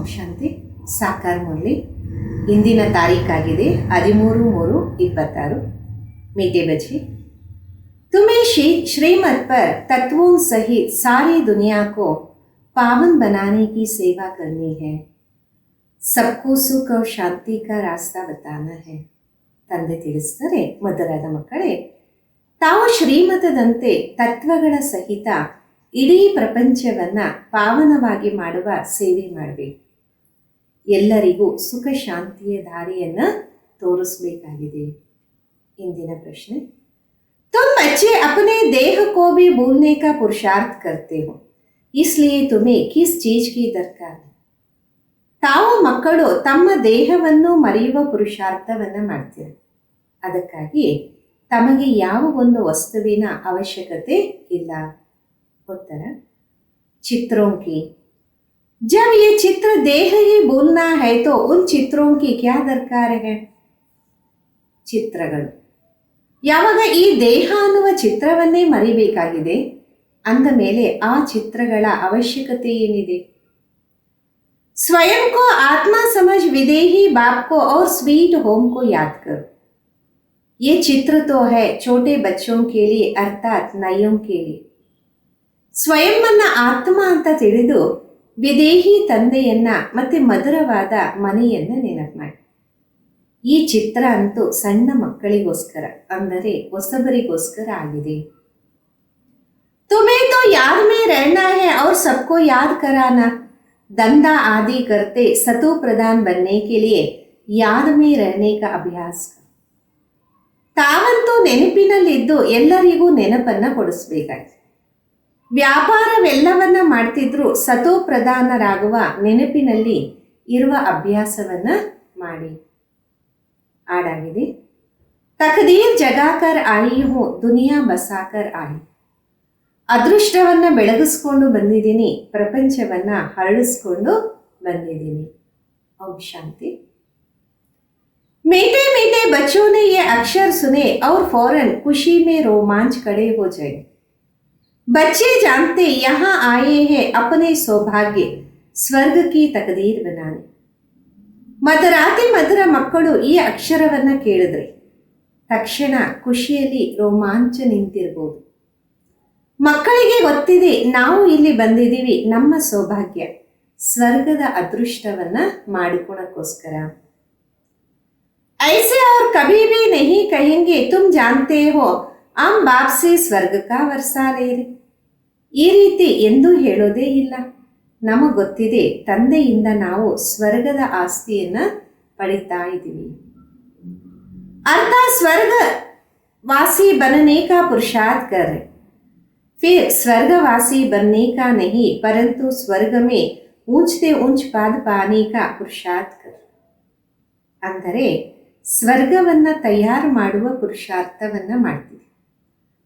ಓಂ ಶಾಂತಿ. ಸಾಕಾರ ಮುರಳಿ. ಇಂದಿನ ತಾರೀಖಾಗಿದೆ 13/3/26. मीठे बच्चे, तुम्हें श्रीमत पर तत्वों सहित सारी दुनिया को पावन बनाने की सेवा करनी है. सबको सुख और शांति का रास्ता बताना है. ತಂದೆ ತಿಳಿಸ್ತಾರೆ, ಮಧುರಾದ ಮಕ್ಕಳೇ, ತಾವು ಶ್ರೀಮತದಂತೆ ತತ್ವಗಳ ಸಹಿತ ಇಡೀ ಪ್ರಪಂಚವನ್ನ ಪಾವನವಾಗಿ ಮಾಡುವ ಸೇವೆ ಮಾಡಬೇಕು. ಎಲ್ಲರಿಗೂ ಸುಖ ಶಾಂತಿಯ ದಾರಿಯನ್ನ ತೋರಿಸಬೇಕಾಗಿದೆ. इंदिना प्रश्न, तुम बच्चे अपने देह को भी भूलने का पुरुषार्थ करते हो, इसलिए तुम्हें किस चीज की दरकार है. ತಾವು ಮಕ್ಕಳು ತಮ್ಮ ದೇಹವನ್ನು ಮರೆಯುವ ಪುರುಷಾರ್ಥವನ್ನ ಮಾಡ್ತೀರಿ. ಅದಕ್ಕಾಗಿ ತಮಗೆ ಯಾವ ಒಂದು ವಸ್ತುವಿನ ಅವಶ್ಯಕತೆ ಇಲ್ಲ. उत्तर, चित्रों की. जब ये चित्र देह ही भूलना है तो उन चित्रों की क्या दरकार है. ಚಿತ್ರಗಳು ಯಾವಾಗ ಈ ದೇಹ ಅನ್ನುವ ಚಿತ್ರವನ್ನೇ ಮರಿಬೇಕಾಗಿದೆ ಅಂದ ಮೇಲೆ ಆ ಚಿತ್ರಗಳ ಅವಶ್ಯಕತೆ ಏನಿದೆ. स्वयं को आत्मा समझ विदेही बाप को और स्वीट होम को याद करो. ये चित्र तो है छोटे बच्चों के लिए अर्थात नयों के लिए. ಸ್ವಯಂ ಅನ್ನ ಆತ್ಮ ಅಂತ ತಿಳಿದು ವಿದೇಹಿ ತಂದೆಯನ್ನ ಮತ್ತೆ ಮಧುರವಾದ ಮನೆಯನ್ನ ನೆನಪು ಮಾಡಿ. ಈ ಚಿತ್ರ ಅಂತೂ ಸಣ್ಣ ಮಕ್ಕಳಿಗೋಸ್ಕರ, ಅಂದರೆ ಹೊಸಬರಿಗೋಸ್ಕರ ಆಗಿದೆ. तुम्हें तो याद में रहना है और सबको याद कराना. धंधा आदि करते सतो प्रधान बनने के लिए याद में रहने का अभ्यास. ತಾವಂತೂ ನೆನಪಿನಲ್ಲಿದ್ದು ಎಲ್ಲರಿಗೂ ನೆನಪನ್ನ ಕೊಡಿಸ್ಬೇಕಾಗಿದೆ. ವ್ಯಾಪಾರವೆಲ್ಲವನ್ನ ಮಾಡ್ತಿದ್ರು ಸತೋ ಪ್ರಧಾನರಾಗುವ ನೆನಪಿನಲ್ಲಿ ಇರುವ ಅಭ್ಯಾಸವನ್ನ ಮಾಡಿ. ಆಡಾಗಿದೆ. ತಕದೀರ್ ಜಗಾಕರ್ ಆಯಿ ಹೋ ದುನಿಯಾ ಬಸಾಕರ್ ಆಯಿ. ಅದೃಷ್ಟವನ್ನ ಬೆಳಗಿಸ್ಕೊಂಡು ಬಂದಿದ್ದೀನಿ, ಪ್ರಪಂಚವನ್ನ ಹರಡಿಸ್ಕೊಂಡು ಬಂದಿದ್ದೀನಿ. ಓಂ ಶಾಂತಿ. मीठे मीठे बच्चों ने ये अक्षर सुने और फौरन खुशी में रोमांच खड़े हो जाए. बच्चे जानते यहाँ आए हैं अपने सौभाग्य स्वर्ग की तकदीर बनाने. ಮಧುರಾತಿ ಮಧುರ ಮಕ್ಕಳು ಈ ಅಕ್ಷರವನ್ನ ಕೇಳಿದ್ರೆ ತಕ್ಷಣ ಖುಷಿಯಲ್ಲಿ ರೋಮಾಂಚ ನಿಂತಿರ್ಬೋದು. ಮಕ್ಕಳಿಗೆ ಗೊತ್ತಿದೆ ನಾವು ಇಲ್ಲಿ ಬಂದಿದ್ದೀವಿ ನಮ್ಮ ಸೌಭಾಗ್ಯ ಸ್ವರ್ಗದ ಅದೃಷ್ಟವನ್ನ ಮಾಡಿಕೊಳಕ್ಕೋಸ್ಕರ. ऐसे और कभी भी नहीं कहेंगे तुम जानते हो हम बाप से स्वर्ग का वर्षा ले रहे. ಈ ರೀತಿ ಎಂದೂ ಹೇಳೋದೇ ಇಲ್ಲ. ನಮಗೆ ಗೊತ್ತಿದೆ ತಂದೆಯಿಂದ ನಾವು ಸ್ವರ್ಗದ ಆಸ್ತಿಯನ್ನ ಪಡಿತಾ ಇದ್ದೀವಿ. ಅರ್ಥ ಸ್ವರ್ಗ वासी बनने का पुरुषार्थ कर रहे. फिर स्वर्गवासी बनने का नहीं परंतु स्वर्ग में ऊंचते ऊंच पाद पाने का पुरुषार्थ कर. ಅಂದರೆ ಸ್ವರ್ಗವನ್ನ ತಯಾರು ಮಾಡುವ ಪುರುಷಾರ್ಥವನ್ನ ಮಾಡ್ತೀವಿ.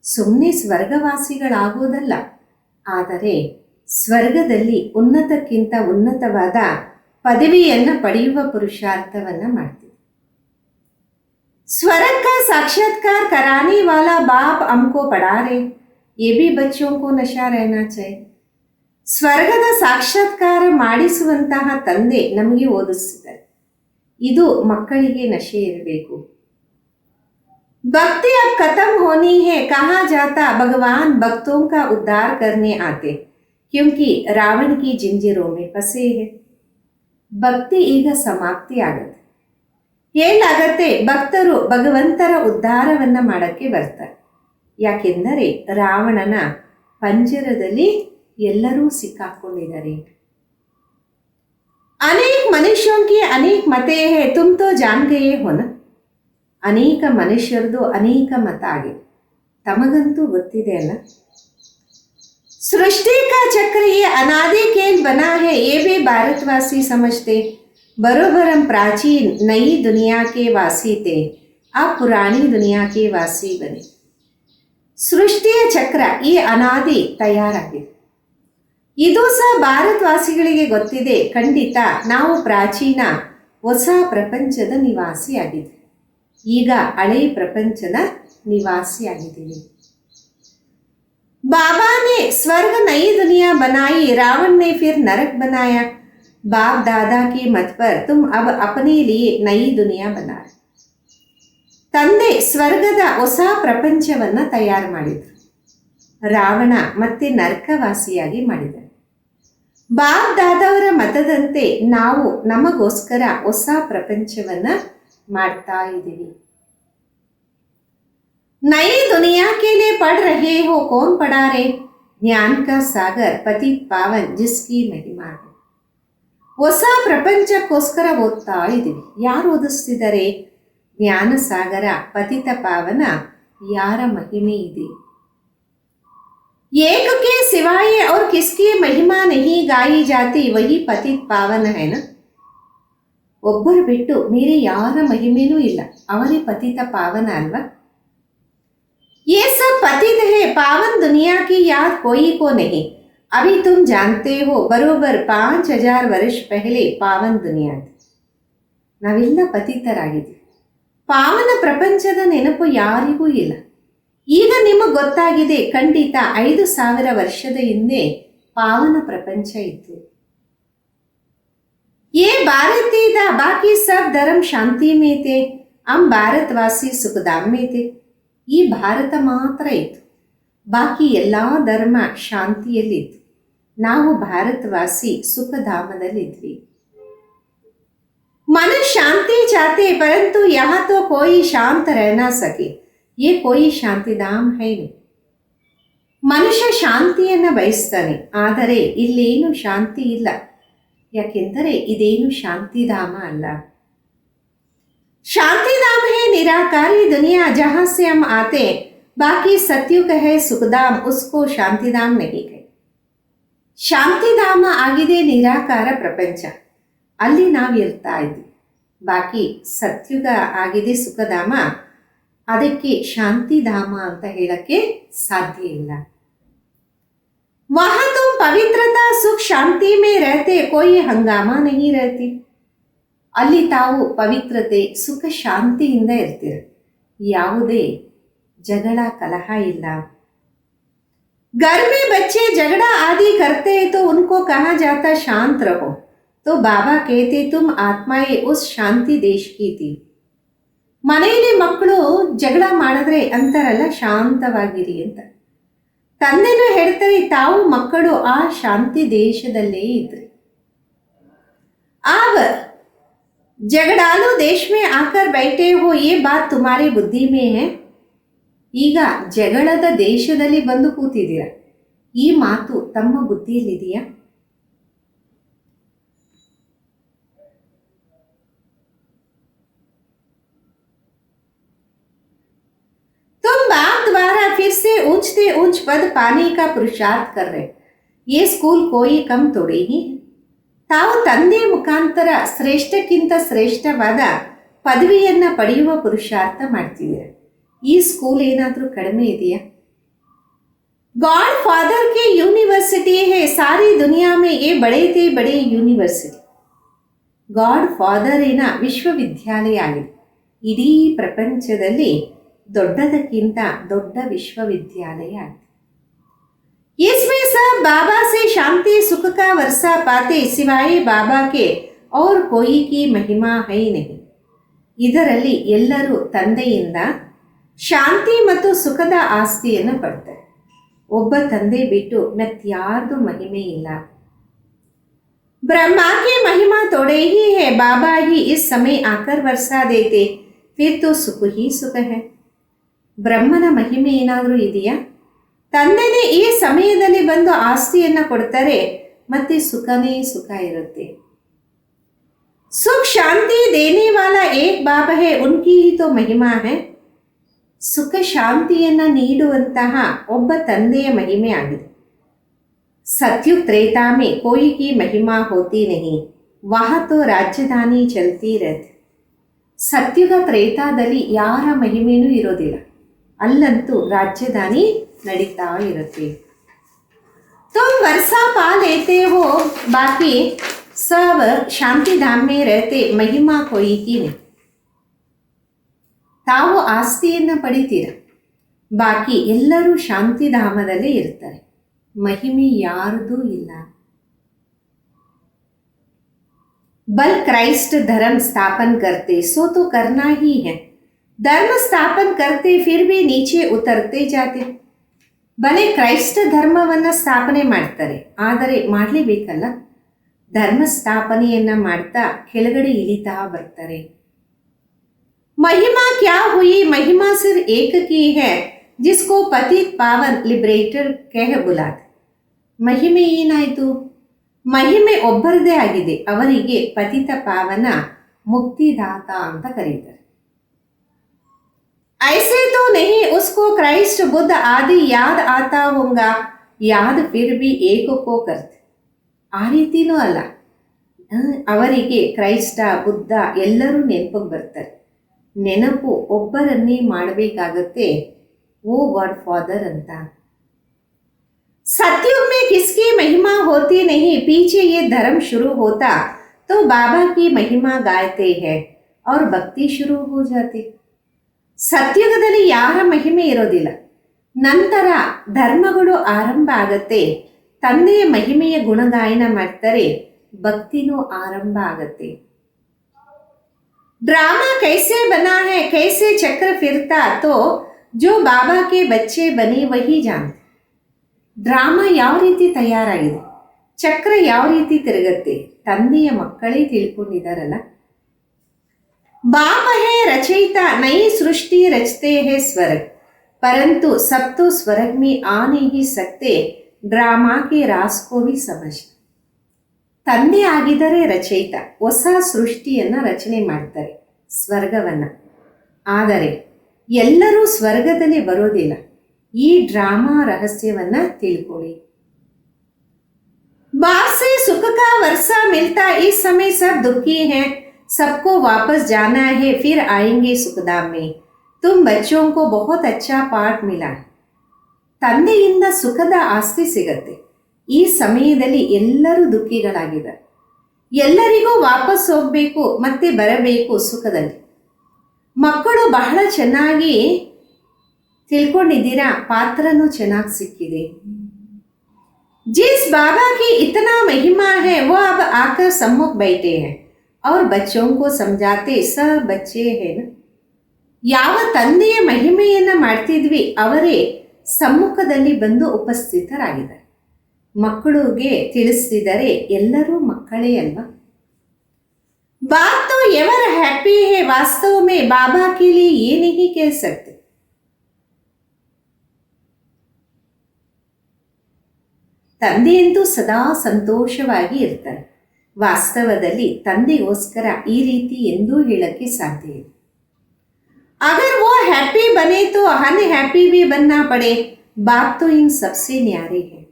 ಸುಮ್ಮನೆ ಸ್ವರ್ಗವಾಸಿಗಳಾಗೋದಲ್ಲ, ಆದರೆ ಸ್ವರ್ಗದಲ್ಲಿ ಉನ್ನತಕ್ಕಿಂತ ಉನ್ನತವಾದ ಪದವಿಯನ್ನು ಪಡೆಯುವ ಪುರುಷಾರ್ಥವನ್ನ ಮಾಡ್ತೀವಿ. स्वर्ग का साक्षात्कार कराने वाला बाप हमको पढ़ा रहे, ये भी बच्चों को नशा रहना चाहिए. ಸ್ವರ್ಗದ ಸಾಕ್ಷಾತ್ಕಾರ ಮಾಡಿಸುವಂತಹ ತಂದೆ ನಮಗೆ ಓದಿಸಿದ್ದಾರೆ. ಇದು ಮಕ್ಕಳಿಗೆ ನಶೆ ಇರಬೇಕು. भक्ति अब खत्म होनी है, कहा जाता भगवान भक्तों का उद्धार करने आते क्योंकि रावण की जिंजीरों में फंसे हैं. ಭಕ್ತಿ ಈಗ ಸಮಾಪ್ತಿ ಆಗತ್ತೆ. ಏನಾಗತ್ತೆ, ಭಕ್ತರು ಭಗವಂತರ ಉದ್ಧಾರವನ್ನ ಮಾಡಕ್ಕೆ ಬರ್ತಾರೆ. ಯಾಕೆಂದರೆ ರಾವಣನ ಪಂಜರದಲ್ಲಿ ಎಲ್ಲರೂ ಸಿಕ್ಕಾಕೊಂಡಿದ್ದಾರೆ. ಅನೇಕ ಮನುಷ್ಯೋं की अनेक मतें हैं, तुम तो जान गए हो ना. ಅನೇಕ ಮನುಷ್ಯರದು ಅನೇಕ ಮತ ಆಗಿದೆ, ತಮಗಂತೂ ಗೊತ್ತಿದೆ ಅಲ್ಲ. सृष्टि का चक्र ये अनादि खेल बना है, ये भी भारतवासी समझते. बरोबर हम प्राचीन नई दुनिया के वासी थे, अब पुरानी दुनिया के वासी बने. ಸೃಷ್ಟಿಯ ಚಕ್ರ ಈ ಅನಾದಿ ತಯಾರಾಗಿದೆ. ಇದು ಸಹ ಭಾರತವಾಸಿಗಳಿಗೆ ಗೊತ್ತಿದೆ. ಖಂಡಿತ ನಾವು ಪ್ರಾಚೀನ ಹೊಸ ಪ್ರಪಂಚದ ನಿವಾಸಿಯಾಗಿದ್ವಿ, ಈಗ ಹಳೆ ಪ್ರಪಂಚದ ನಿವಾಸಿಯಾಗಿದ್ದೀವಿ. बाबा ने स्वर्ग नई दुनिया बनाई, रावण ने फिर नरक बनाया. बाप दादा के मत पर तुम अब अपने लिए नई दुनिया बना रहे. ತಂದೆ ಸ್ವರ್ಗದ ಹೊಸ ಪ್ರಪಂಚವನ್ನು ತಯಾರು ಮಾಡಿದರು. ರಾವಣ ಮತ್ತೆ ನರಕವಾಸಿಯಾಗಿ ಮಾಡಿದರು. ಬಾಪ್ ದಾದವರ ಮತದಂತೆ ನಾವು ನಮಗೋಸ್ಕರ ಹೊಸ ಪ್ರಪಂಚವನ್ನು ಮಾಡ್ತಾ ಇದ್ದೀವಿ. नई दुनिया के लिए पढ़ रहे हो, कौन पढ़ा रहे? ज्ञान का सागर पतित पावन जिसकी महिमा है. ಹೊಸ ಪ್ರಪಂಚಕ್ಕೋಸ್ಕರ ಓದ್ತಾ ಇದ್ದೀವಿ. ಯಾರು ಓದಿಸ್ತಿದ್ದಾರೆ? ಜ್ಞಾನ ಸಾಗರ ಪತಿತ ಪಾವನ, ಯಾರ ಮಹಿಮೆ ಇದೆ? एक के सिवाय और किसकी महिमा नहीं गाई जाती वही पतित पावन है ना. ಒಬ್ಬರು ಬಿಟ್ಟು ಬೇರೆ ಯಾರ ಮಹಿಮೆನೂ ಇಲ್ಲ, ಅವರೇ ಪತಿತ ಪಾವನ ಅಲ್ವಾ? ये सब पतित है, पावन दुनिया की याद कोई को नहीं. अभी तुम जानते हो बरोबर 5000 वर्ष पहले पावन दुनिया थी. ನಾವೆಲ್ಲ ಪತಿತರಾಗಿದ್ದೀವಿ. ಪಾವನ ಪ್ರಪಂಚದ ನೆನಪು ಯಾರಿಗೂ ಇಲ್ಲ. ಈಗ ನಿಮಗೆ ಗೊತ್ತಾಗಿದೆ, ಖಂಡಿತ 5000 ವರ್ಷದ ಹಿಂದೆ ಪಾವನ ಪ್ರಪಂಚ ಇತ್ತು. ये भारत था, बाकी सब धर्म शांति में थे. हम भारतवासी सुखधाम में थे. ಈ ಭಾರತ ಮಾತ್ರ ಇತ್ತು, ಬಾಕಿ ಎಲ್ಲ ಧರ್ಮ ಶಾಂತಿಯಲ್ಲಿತ್ತು. ನಾವು ಭಾರತವಾಸಿ ಸುಖಧಾಮದಲ್ಲಿದ್ವಿ. मन शांति चाहते परंतु यहाँ तो कोई शांत रह ना सके. ये कोई ಶಾಂತಿಧಾಮ है नहीं. ಮನುಷ್ಯ ಶಾಂತಿಯನ್ನು ಬಯಸ್ತಾನೆ, ಆದರೆ ಇಲ್ಲೇನು ಶಾಂತಿ ಇಲ್ಲ, ಯಾಕೆಂದರೆ ಇದೇನು ಶಾಂತಿಧಾಮ ಅಲ್ಲ. शांतिधाम है निराकारी दुनिया जहाँ से हम आते, बाकी सत्युग है सुखधाम, उसको शांतिधाम नहीं है. ಶಾಂತಿಧಾಮ ಆಗಿದೆ ನಿರಾಕಾರ ಪ್ರಪಂಚ, ಅಲ್ಲಿ ನಾವು ಇರ್ತಾ ಇದ್ವಿ. ಬಾಕಿ ಸತ್ಯುಗ ಆಗಿದೆ ಸುಖಧಾಮ, ಅದಕ್ಕೆ ಶಾಂತಿಧಾಮ ಅಂತ ಹೇಳಕ್ಕೆ ಸಾಧ್ಯ ಇಲ್ಲ. वहाँ तुम पवित्रता सुख शांति में रहते, कोई हंगामा नहीं रहती. ಅಲ್ಲಿ ತಾವು ಪವಿತ್ರತೆ ಸುಖ ಶಾಂತಿಯಿಂದ ಇರ್ತೀರ, ಯಾವುದೇ ಜಗಳ ಕಲಹ ಇಲ್ಲ. घर में बच्चे झगड़ा आदि करते हैं तो उनको कहा जाता शांत रहो. तो बाबा कहते तुम आत्माएं उस शांति देश की थी. ಮನೆಯಲ್ಲಿ ಮಕ್ಕಳು ಜಗಳ ಮಾಡಿದ್ರೆ ಅಂತಾರಲ್ಲ ಶಾಂತವಾಗಿರಿ ಅಂತ. ತಂದೆನೂ ಹೇಳ್ತಾರೆ ತಾವು ಮಕ್ಕಳು ಆ ಶಾಂತಿ ದೇಶದಲ್ಲೇ ಇದ್ರಿ. आव झगड़ालू देश में आकर बैठे हो, ये बात तुम्हारी बुद्धि में है. ಈಗ ಜಗಳದ ದೇಶದಲ್ಲಿ ಬಂದು ಕೂತಿದ್ದೀರ, ಈ ಮಾತು ತಮ್ಮ ಬುದ್ಧಿಯಲ್ಲಿದೆಯಾ? तुम बाप द्वारा फिर से ऊंचते ऊंच पद पाने का पुरुषार्थ कर रहे. ये स्कूल कोई कम थोड़ी ही. ತಾವು ತಂದೆಯ ಮುಖಾಂತರ ಶ್ರೇಷ್ಠಕ್ಕಿಂತ ಶ್ರೇಷ್ಠವಾದ ಪದವಿಯನ್ನು ಪಡೆಯುವ ಪುರುಷಾರ್ಥ ಮಾಡ್ತಿದ್ದೀರ. ಈ ಸ್ಕೂಲ್ ಏನಾದರೂ ಕಡಿಮೆ ಇದೆಯಾ? गॉड फादर के यूनिवर्सिटी है, सारी दुनिया में ये बड़े थे बड़े यूनिवर्सिटी. ಗಾಡ್ ಫಾದರಿನ ವಿಶ್ವವಿದ್ಯಾಲಯ ಆಗಿದೆ, ಇಡೀ ಪ್ರಪಂಚದಲ್ಲಿ ದೊಡ್ಡದಕ್ಕಿಂತ ದೊಡ್ಡ ವಿಶ್ವವಿದ್ಯಾಲಯ ಆಗಿದೆ. इसमें सब बाबा से शांति सुख का वर्षा पाते, सिवाय बाबा के और कोई की महिमा है नहीं. ಇದರಲ್ಲಿ ಎಲ್ಲರೂ ತಂದೆಯಿಂದ ಶಾಂತಿ ಮತ್ತು ಸುಖದ ಆಸ್ತಿಯನ್ನು ಪಡ್ತಾರೆ. ಒಬ್ಬ ತಂದೆ ಬಿಟ್ಟು ಮತ್ಯಾರ್ದು ಮಹಿಮೆ ಇಲ್ಲ. ब्रह्मा की महिमा थोड़े ही है, बाबा ही इस समय आकर वर्षा देते, फिर तो सुख ही सुख है. ಬ್ರಹ್ಮನ ಮಹಿಮೆ ಏನಾದರೂ ಇದೆಯಾ? ತಂದೆನೇ ಈ ಸಮಯದಲ್ಲಿ ಬಂದು ಆಸ್ತಿಯನ್ನು ಕೊಡ್ತಾರೆ, ಮತ್ತೆ ಸುಖನೇ ಸುಖ ಇರುತ್ತೆ. सुख शांति देने वाला एक बाप है, उनकी ही तो महिमा है. ಸುಖ ಶಾಂತಿಯನ್ನು ನೀಡುವಂತಹ ಒಬ್ಬ ತಂದೆಯ ಮಹಿಮೆ ಆಗಿದೆ. सत्युग त्रेता में कोई की महिमा होती नहीं, वहाँ तो ರಾಜಧಾನಿ ಚಲ್ತಿ रहती. ಸತ್ಯುಗ ತ್ರೇತಾದಲ್ಲಿ ಯಾರ ಮಹಿಮೆನೂ ಇರೋದಿಲ್ಲ, ಅಲ್ಲಂತೂ ರಾಜಧಾನಿ ನಡೀತಾ ಇರುತ್ತೆ. तुम वर्षा पा लेते हो, बाकी सब शांति धाम में रहते, महिमा कोई की नहीं. ತಾವು ಆಸ್ತಿಯನ್ನು ಪಡಿತೀರ, ಬಾಕಿ ಎಲ್ಲರೂ ಶಾಂತಿಧಾಮದಲ್ಲೇ ಇರ್ತಾರೆ, ಮಹಿಮೆ ಯಾರದೂ ಇಲ್ಲ. बल क्राइस्ट धर्म स्थापन करते सो तो करना ही है, धर्म स्थापन करते फिर भी नीचे उतरते जाते. ಬಲೆ ಕ್ರೈಸ್ತ ಧರ್ಮವನ್ನು ಸ್ಥಾಪನೆ ಮಾಡ್ತಾರೆ, ಆದರೆ ಮಾಡಲೇಬೇಕಲ್ಲ. ಧರ್ಮ ಸ್ಥಾಪನೆಯನ್ನ ಮಾಡ್ತಾ ಕೆಳಗಡೆ ಇಳಿತಾ ಬರ್ತಾರೆ. महिमा क्या हुई, महिमा सिर्फ एक की है जिसको पतित पावन लिबरेटर कह बुलाते. ಮಹಿಮೆ ಏನಾಯಿತು? ಮಹಿಮೆ ಒಬ್ಬರದೇ ಆಗಿದೆ, ಅವರಿಗೆ ಪತಿತ ಪಾವನ ಮುಕ್ತಿದಾತ ಅಂತ ಕರೀತಾರೆ. ऐसे तो नहीं उसको क्राइस्ट बुद्ध आदि याद आता होगा, याद फिर भी एक को करते. ಆ ರೀತಿನೂ ಅಲ್ಲ, ಅವರಿಗೆ ಕ್ರೈಸ್ತ ಬುದ್ಧ ಎಲ್ಲರೂ ನೆನಪಿಗೆ ಬರ್ತಾರೆ. ನೆನಪು ಒಬ್ಬರನ್ನೇ ಮಾಡಬೇಕಾಗತ್ತೆ, ಓ ಗಾಡ್ ಫಾದರ್ ಅಂತ. सतयुग में किसकी महिमा होती नहीं, पीछे ये धर्म शुरू होता तो बाबा की महिमा गायते हैं और भक्ति शुरू हो जाती. ಸತ್ಯುಗದಲ್ಲಿ ಯಾರ ಮಹಿಮೆ ಇರೋದಿಲ್ಲ, ನಂತರ ಧರ್ಮಗಳು ಆರಂಭ ಆಗತ್ತೆ, ತಂದೆಯ ಮಹಿಮೆಯ ಗುಣಗಾಯನ ಮಾಡ್ತಾರೆ, ಭಕ್ತಿನೂ ಆರಂಭ ಆಗತ್ತೆ. ड्रामा कैसे बना है, कैसे चक्र फिरता तो जो बाबा के बच्चे बने वही जानते. ಡ್ರಾಮಾ ಯಾವ ರೀತಿ ತಯಾರಾಗಿದೆ, ಚಕ್ರ ಯಾವ ರೀತಿ ತಿರುಗತ್ತೆ, ತಂದೆಯ ಮಕ್ಕಳೇ ತಿಳ್ಕೊಂಡಿದ್ದಾರಲ್ಲ. बाप है रचयिता, नई सृष्टि रचते हैं स्वर्ग, परंतु सब तो स्वर्ग में आ नहीं सकते, ಡ್ರಾಮಾ के राज को भी समझ. ತಂದೆ ಆಗಿದರೆ ರಚಯಿತ, ಹೊಸ ಸೃಷ್ಟಿಯನ್ನು ರಚನೆ ಮಾಡ್ತಾರೆ, ಸ್ವರ್ಗವನ್ನು. ಆದರೆ ಎಲ್ಲರೂ ಸ್ವರ್ಗದಲ್ಲಿ ಬರೋದಿಲ್ಲ. ಈ ಡ್ರಾಮಾ ರಹಸ್ಯವನ್ನ ತಿಳ್ಕೊಳ್ಳಿ. बाप से सुख का वर्षा मिलता, इस समय सब दुखी हैं, सबको वापस जाना है, फिर आएंगे सुखधाम में. तुम बच्चों को बहुत अच्छा पाठ मिला. ತಂದೆಯಿಂದ ಸುಖದ ಆಸ್ತಿ ಸಿಗತ್ತೆ. ಈ ಸಮಯದಲ್ಲಿ ಎಲ್ಲರೂ ದುಃಖಿಗಳಾಗಿದ್ದಾರೆ, ಎಲ್ಲರಿಗೂ ವಾಪಸ್ ಹೋಗಬೇಕು, ಮತ್ತೆ ಬರಬೇಕು ಸುಖದಲ್ಲಿ. ಮಕ್ಕಳು ಬಹಳ ಚೆನ್ನಾಗಿ ತಿಳ್ಕೊಂಡಿದ್ದೀರಾ, ಪಾತ್ರನೂ ಚೆನ್ನಾಗಿ ಸಿಕ್ಕಿದೆ. जिस बाबा की इतना महिमा है वो अब आकर सम्मुख बैठे हैं और बच्चों को समझाते, सब बच्चे हैं ना. ಯಾವ ತಂದೆಯ ಮಹಿಮೆಯನ್ನ ಮಾಡ್ತಿದ್ವಿ ಅವರೇ ಸಮ್ಮುಖದಲ್ಲಿ ಬಂದು ಉಪಸ್ಥಿತರಾಗಿದ್ದಾರೆ, ಮಕ್ಕಳಿಗೆ ತಿಳಿಸ್ತಿದ್ದಾರೆ, ಎಲ್ಲರೂ ಮಕ್ಕಳೇ ಅಲ್ವಾ. बात तो एवर हैप्पी है, वास्तव में बाबा के लिए ये नहीं कह सकते. ತಂದೆಯಂತೂ ಸದಾ ಸಂತೋಷವಾಗಿ ಇರ್ತಾರೆ, ವಾಸ್ತವದಲ್ಲಿ ತಂದೆಗೋಸ್ಕರ ಈ ರೀತಿ ಎಂದೂ ಹೇಳಕ್ಕೆ ಸಾಧ್ಯ ಇಲ್ಲ. अगर वो हैप्पी बने तो अनहैप्पी भी बनना पड़े, बाप तो इन सबसे न्यारे है.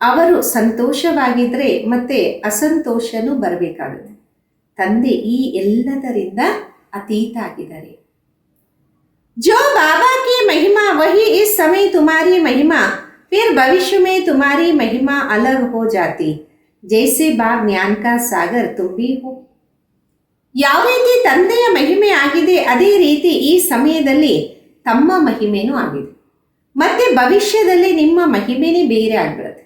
ಅವರು ಸಂತೋಷವಾಗಿದ್ರೆ ಮತ್ತೆ ಅಸಂತೋಷನೂ ಬರಬೇಕಾಗುತ್ತೆ. ತಂದೆ ಈ ಎಲ್ಲದರಿಂದ ಅತೀತ ಆಗಿದ್ದಾರೆ. जो बाबा की महिमा वही इस समय तुम्हारी महिमा, फिर भविष्य में तुम्हारी महिमा अलग हो जाती, जैसे बाप ज्ञान का सागर तुम भी हो. ಯಾವ ರೀತಿ ತಂದೆಯ ಮಹಿಮೆ ಆಗಿದೆ ಅದೇ ರೀತಿ ಈ ಸಮಯದಲ್ಲಿ ತಮ್ಮ ಮಹಿಮೆನೂ ಆಗಿದೆ, ಮತ್ತೆ ಭವಿಷ್ಯದಲ್ಲಿ ನಿಮ್ಮ ಮಹಿಮೆನೇ ಬೇರೆ ಆಗ್ಬಿಡುತ್ತೆ.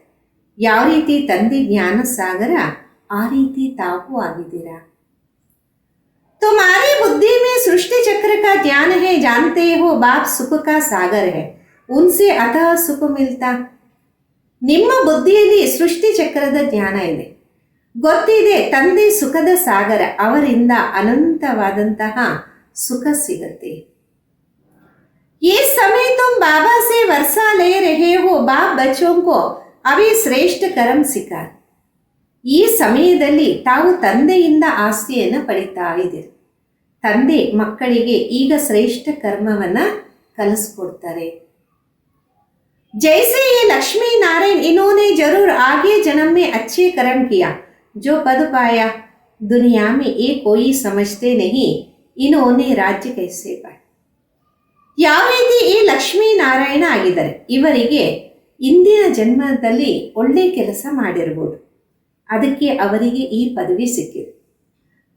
ಯಾವ ರೀತಿ ತಂದೆ ಜ್ಞಾನ ಸಾಗರ, ಆ ರೀತಿ ತಾವು ಆಗಿದ್ದೀರಾ. तुम्हारी बुद्धि में सृष्टि चक्र का ज्ञान है, जानते हो बाप सुख का सागर है, उनसे अतः सुख मिलता. ನಿಮ್ಮ ಬುದ್ಧಿಯಲ್ಲಿ ಸೃಷ್ಟಿ ಚಕ್ರದ ಜ್ಞಾನ ಇದೆ, ಗೊತ್ತಿದೆ ತಂದೆ ಸುಖದ ಸಾಗರ, ಅವರಿಂದ ಅನಂತವಾದಂತಹ ಸುಖ ಸಿಗತ್ತೆ. ये समय तुम बाबा से वर्षा ले रहे हो, बाप बच्चों को अभी श्रेष्ठ कर्म सिखा. ಈ ಸಮಯದಲ್ಲಿ ತಾವು ತಂದೆಯಿಂದ ಆಸ್ತಿಯನ್ನು ಪಡಿತಾ ಇದ್ದೀರಿ. ತಂದೆ ಮಕ್ಕಳಿಗೆ ಈಗ ಶ್ರೇಷ್ಠ ಕರ್ಮವನ್ನ ಕಲಿಸ್ಕೊಡ್ತಾರೆ. जैसे ये लक्ष्मी नारायण, इन्होंने जरूर आगे जन्म में अच्छे कर्म किया, जो पद पाया. दुनिया में ये कोई समझते नहीं इन्होंने राज्य कैसे पाया. ಯಾವ ರೀತಿ ಈ ಲಕ್ಷ್ಮೀ ನಾರಾಯಣ ಆಗಿದ್ದಾರೆ, ಇವರಿಗೆ ಇಂದಿನ ಜನ್ಮದಲ್ಲಿ ಒಳ್ಳೆ ಕೆಲಸ ಮಾಡಿರ್ಬೋದು, ಅದಕ್ಕೆ ಅವರಿಗೆ ಈ ಪದವಿ ಸಿಕ್ಕಿದೆ.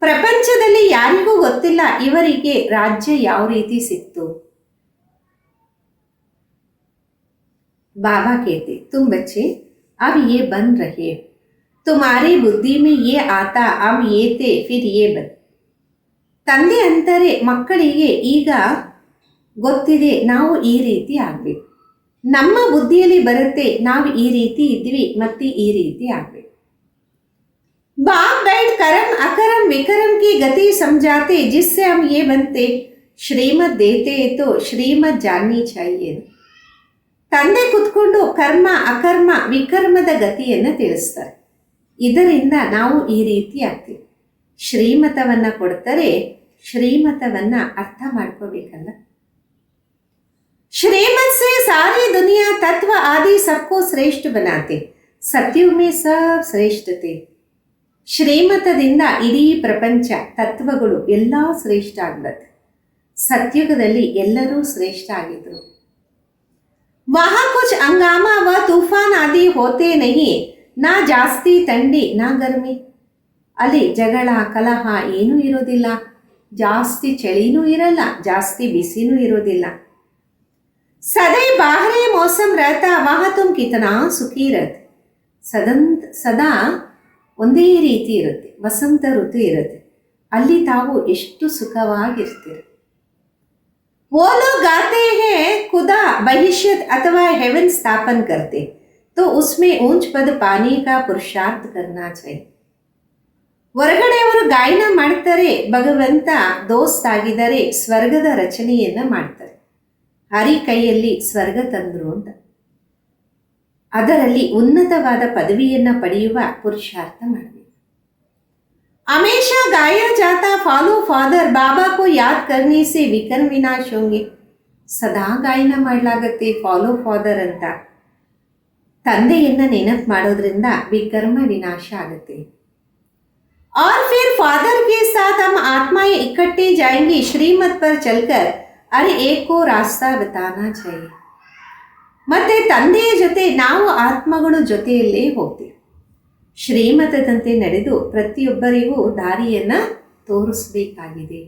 ಪ್ರಪಂಚದಲ್ಲಿ ಯಾರಿಗೂ ಗೊತ್ತಿಲ್ಲ ಇವರಿಗೆ ರಾಜ್ಯ ಯಾವ ರೀತಿ ಸಿಕ್ತು. बाबा कहते तुम बच्चे अब ये बन रहे हो, ತುಮಾರಿ ಬುದ್ಧಿ ಮೇ ಯೇ ಆತಾ ಅಮ್ ಏತೆ ಫಿರ್ ಯೇ ಬನ್. ತಂದೆ ಅಂತಾರೆ ಮಕ್ಕಳಿಗೆ, ಈಗ ಗೊತ್ತಿದೆ ನಾವು ಈ ರೀತಿ ಆಗಬೇಕು. ನಮ್ಮ ಬುದ್ಧಿಯಲ್ಲಿ ಬರುತ್ತೆ ನಾವು ಈ ರೀತಿ ಇದ್ವಿ ಮತ್ತೆ ಈ ರೀತಿ ಆಗಬೇಕು. बाप बैठ कर्म अकर्म विकर्म की गति समझाते जिससे हम ये बनते. ಶ್ರೀಮತ್ ದೇತೆ ತೋ ಶ್ರೀಮತ್ ಜಾನ್ನಿ ಚಾಹಿಯೆ. ತಂದೆ ಕುತ್ಕೊಂಡು ಕರ್ಮ ಅಕರ್ಮ ವಿಕರ್ಮದ ಗತಿಯನ್ನು ತಿಳಿಸ್ತಾರೆ. ಇದರಿಂದ ನಾವು ಈ ರೀತಿ ಆಗ್ತೀವಿ. ಶ್ರೀಮತವನ್ನ ಕೊಡ್ತಾರೆ, ಶ್ರೀಮತವನ್ನ ಅರ್ಥ ಮಾಡ್ಕೋಬೇಕಲ್ಲ. ಶ್ರೀಮತ್ ಸೇ ಸಾರಿ ದುನಿಯಾ ತತ್ವ ಆದಿ ಸಬ್ಕೋ ಶ್ರೇಷ್ಠ ಬನಾತೆ. ಸತ್ಯುಗ್ ಮೇ ಸಬ್ ಶ್ರೇಷ್ಠತೆ. ಶ್ರೀಮತದಿಂದ ಇಡೀ ಪ್ರಪಂಚ ತತ್ವಗಳು ಎಲ್ಲ ಶ್ರೇಷ್ಠ ಆಗ್ಲತ್ತೆ. ಸತ್ಯುಗದಲ್ಲಿ ಎಲ್ಲರೂ ಶ್ರೇಷ್ಠ ಆಗಿದ್ರು. ವಹಾ ಕುಚ್ ಹಂಗಾಮ ವ ತೂಫಾನ್ ಆದಿ ಹೋತೆ ನಹಿ, ನಾ ಜಾಸ್ತಿ ಥಂಡಿ ನಾ ಗರ್ಮಿ. ಅಲ್ಲಿ ಜಗಳ ಕಲಹ ಏನೂ ಇರೋದಿಲ್ಲ. ಜಾಸ್ತಿ ಚಳಿನೂ ಇರಲ್ಲ, ಜಾಸ್ತಿ ಬಿಸಿನೂ ಇರೋದಿಲ್ಲ. ಸದೈ ಬಾಹರೇ ಮೌಸಮ್ ರಹತಾ ವಹ ತುಮ್ ಕಿತನಾ ಸುಖಿ ರಹತೆ. ಸದಾ ಒಂದೇ ರೀತಿ ಇರುತ್ತೆ, ವಸಂತ ಋತು ಇರುತ್ತೆ. ಅಲ್ಲಿ ತಾವು ಎಷ್ಟು ಸುಖವಾಗಿರ್ತೀರ. वो लोग गाते हैं खुदा भविष्यत अथवा हेवन स्थापन करते तो उसमें ऊंच पद पाने का पुरुषार्थ करना चाहिए. ಹೊರಗಡೆಯವರು ಗಾಯನ ಮಾಡ್ತಾರೆ, ಭಗವಂತ ದೋಸ್ತ್ ಆಗಿದ್ದಾರೆ, ಸ್ವರ್ಗದ ರಚನೆಯನ್ನ ಮಾಡ್ತಾರೆ. ಹರಿ ಕೈಯಲ್ಲಿ ಸ್ವರ್ಗ ತಂದ್ರು ಅಂತ. ಅದರಲ್ಲಿ ಉನ್ನತವಾದ ಪದವಿಯನ್ನ ಪಡೆಯುವ ಪುರುಷಾರ್ಥ ಮಾಡಬೇಕು. हमेशा गाया जाता फॉलो फादर बाबा को याद करने से विकर्म विनाश होंगे. ಸದಾ ಗಾಯನ ಮಾಡಲಾಗತ್ತೆ ಫಾಲೋ ಫಾದರ್ ಅಂತ. ತಂದೆಯನ್ನ ನೆನಪು ಮಾಡೋದ್ರಿಂದ ವಿಕರ್ಮ ವಿನಾಶ ಆಗುತ್ತೆ. और फिर फादर के साथ हम आत्माएं इकट्ठे जाएंगी. श्रीमत पर चलकर हर एक को रास्ता बताना चाहिए. ಮತ್ತೆ ತಂದೆಯ ಜೊತೆ ನಾವು ಆತ್ಮಗಳು ಜೊತೆಯಲ್ಲೇ ಹೋಗ್ತೀವಿ. ಶ್ರೀಮತದಂತೆ ನಡೆದು ಪ್ರತಿಯೊಬ್ಬರಿಗೂ ದಾರಿಯನ್ನ ತೋರಿಸಬೇಕಾಗಿದೆ.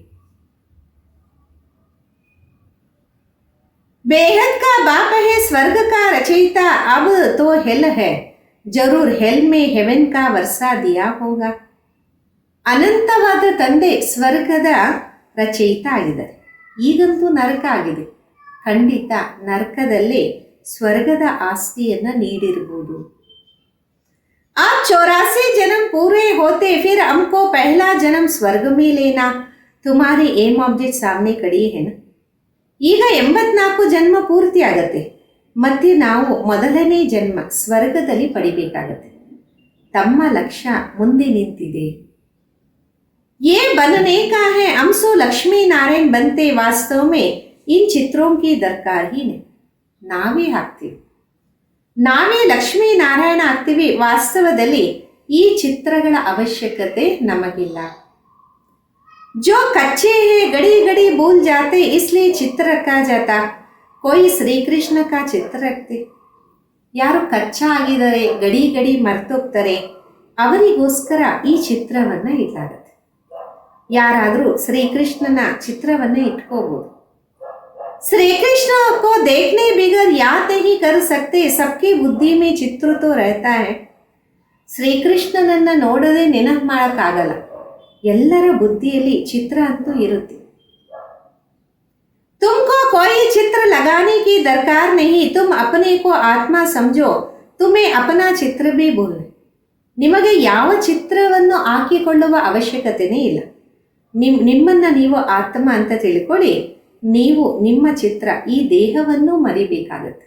बेहद का बाप है, स्वर्ग का रचयिता, अब तो हेल है, जरूर हेल में हेवन का वर्षा दिया होगा. ಅನಂತವಾದ ತಂದೆ ಸ್ವರ್ಗದ ರಚಯಿತ ಆಗಿದ್ದಾರೆ. ಈಗಂತೂ ನರಕ ಆಗಿದೆ. ಖಂಡಿತ ನರಕದಲ್ಲಿ ಸ್ವರ್ಗದ ಆಸ್ತಿಯನ್ನ ನೀಡಿರಬಹುದು. आप 84 जन्म पूरे होते फिर हमको पहला जन्म स्वर्ग में लेना. तुम्हारी एम ऑब्जेक्ट सामने खड़ी है ना. ಈಗ 84 ಜನ್ಮ ಪೂರ್ತಿ ಆಗತ್ತೆ, ಮತ್ತೆ ನಾವು ಮೊದಲನೇ ಜನ್ಮ ಸ್ವರ್ಗದಲ್ಲಿ ಪಡಿಬೇಕಾಗತ್ತೆ. ತಮ್ಮ ಲಕ್ಷ್ಯ ಮುಂದೆ ನಿಂತಿದೆ. ये बनने का है, हम सो लक्ष्मी नारायण बनते. वास्तव में इन चित्रों की दरकार ही नहीं. ನಾವೇ ಆಗ್ತೀವಿ, ನಾವೇ ಲಕ್ಷ್ಮೀ ನಾರಾಯಣ ಆಗ್ತೀವಿ. ವಾಸ್ತವದಲ್ಲಿ ಈ ಚಿತ್ರಗಳ ಅವಶ್ಯಕತೆ ನಮಗಿಲ್ಲ. जो कच्चे हैं घड़ी घड़ी भूल जाते, इसलिए चित्र रखा जाता. कोई श्री कृष्ण का चित्र रखते. ಯಾರು ಕಚ್ಚಾ ಆಗಿದ್ದಾರೆ, ಗಡಿ ಗಡಿ ಮರ್ತೋಗ್ತಾರೆ, ಅವರಿಗೋಸ್ಕರ ಈ ಚಿತ್ರವನ್ನ ಇಡಲಾಗತ್ತೆ. ಯಾರಾದರೂ ಶ್ರೀಕೃಷ್ಣನ ಚಿತ್ರವನ್ನ ಇಟ್ಕೋಬಹುದು. श्री कृष्ण को देखने बगैर याद नहीं कर सकते. सबकी बुद्धि में चित्र तो रहता है. ಶ್ರೀಕೃಷ್ಣನನ್ನ ನೋಡದೆ ನೆನಪು ಮಾಡೋಕ್ಕಾಗಲ್ಲ. ಎಲ್ಲರ ಬುದ್ಧಿಯಲ್ಲಿ ಚಿತ್ರ ಅಂತೂ ಇರುತ್ತೆ. तुमको कोई चित्र लगाने की दरकार नहीं. तुम अपने को आत्मा समझो. तुम्हें अपना चित्र भी बोलना. ನಿಮಗೆ ಯಾವ ಚಿತ್ರವನ್ನು ಹಾಕಿಕೊಳ್ಳುವ ಅವಶ್ಯಕತೆನೇ ಇಲ್ಲ. ನಿಮ್ಮನ್ನ ನೀವು ಆತ್ಮ ಅಂತ ತಿಳ್ಕೊಳ್ಳಿ. ನೀವು ನಿಮ್ಮ ಚಿತ್ರ, ಈ ದೇಹವನ್ನು ಮರಿಬೇಕಾಗತ್ತೆ.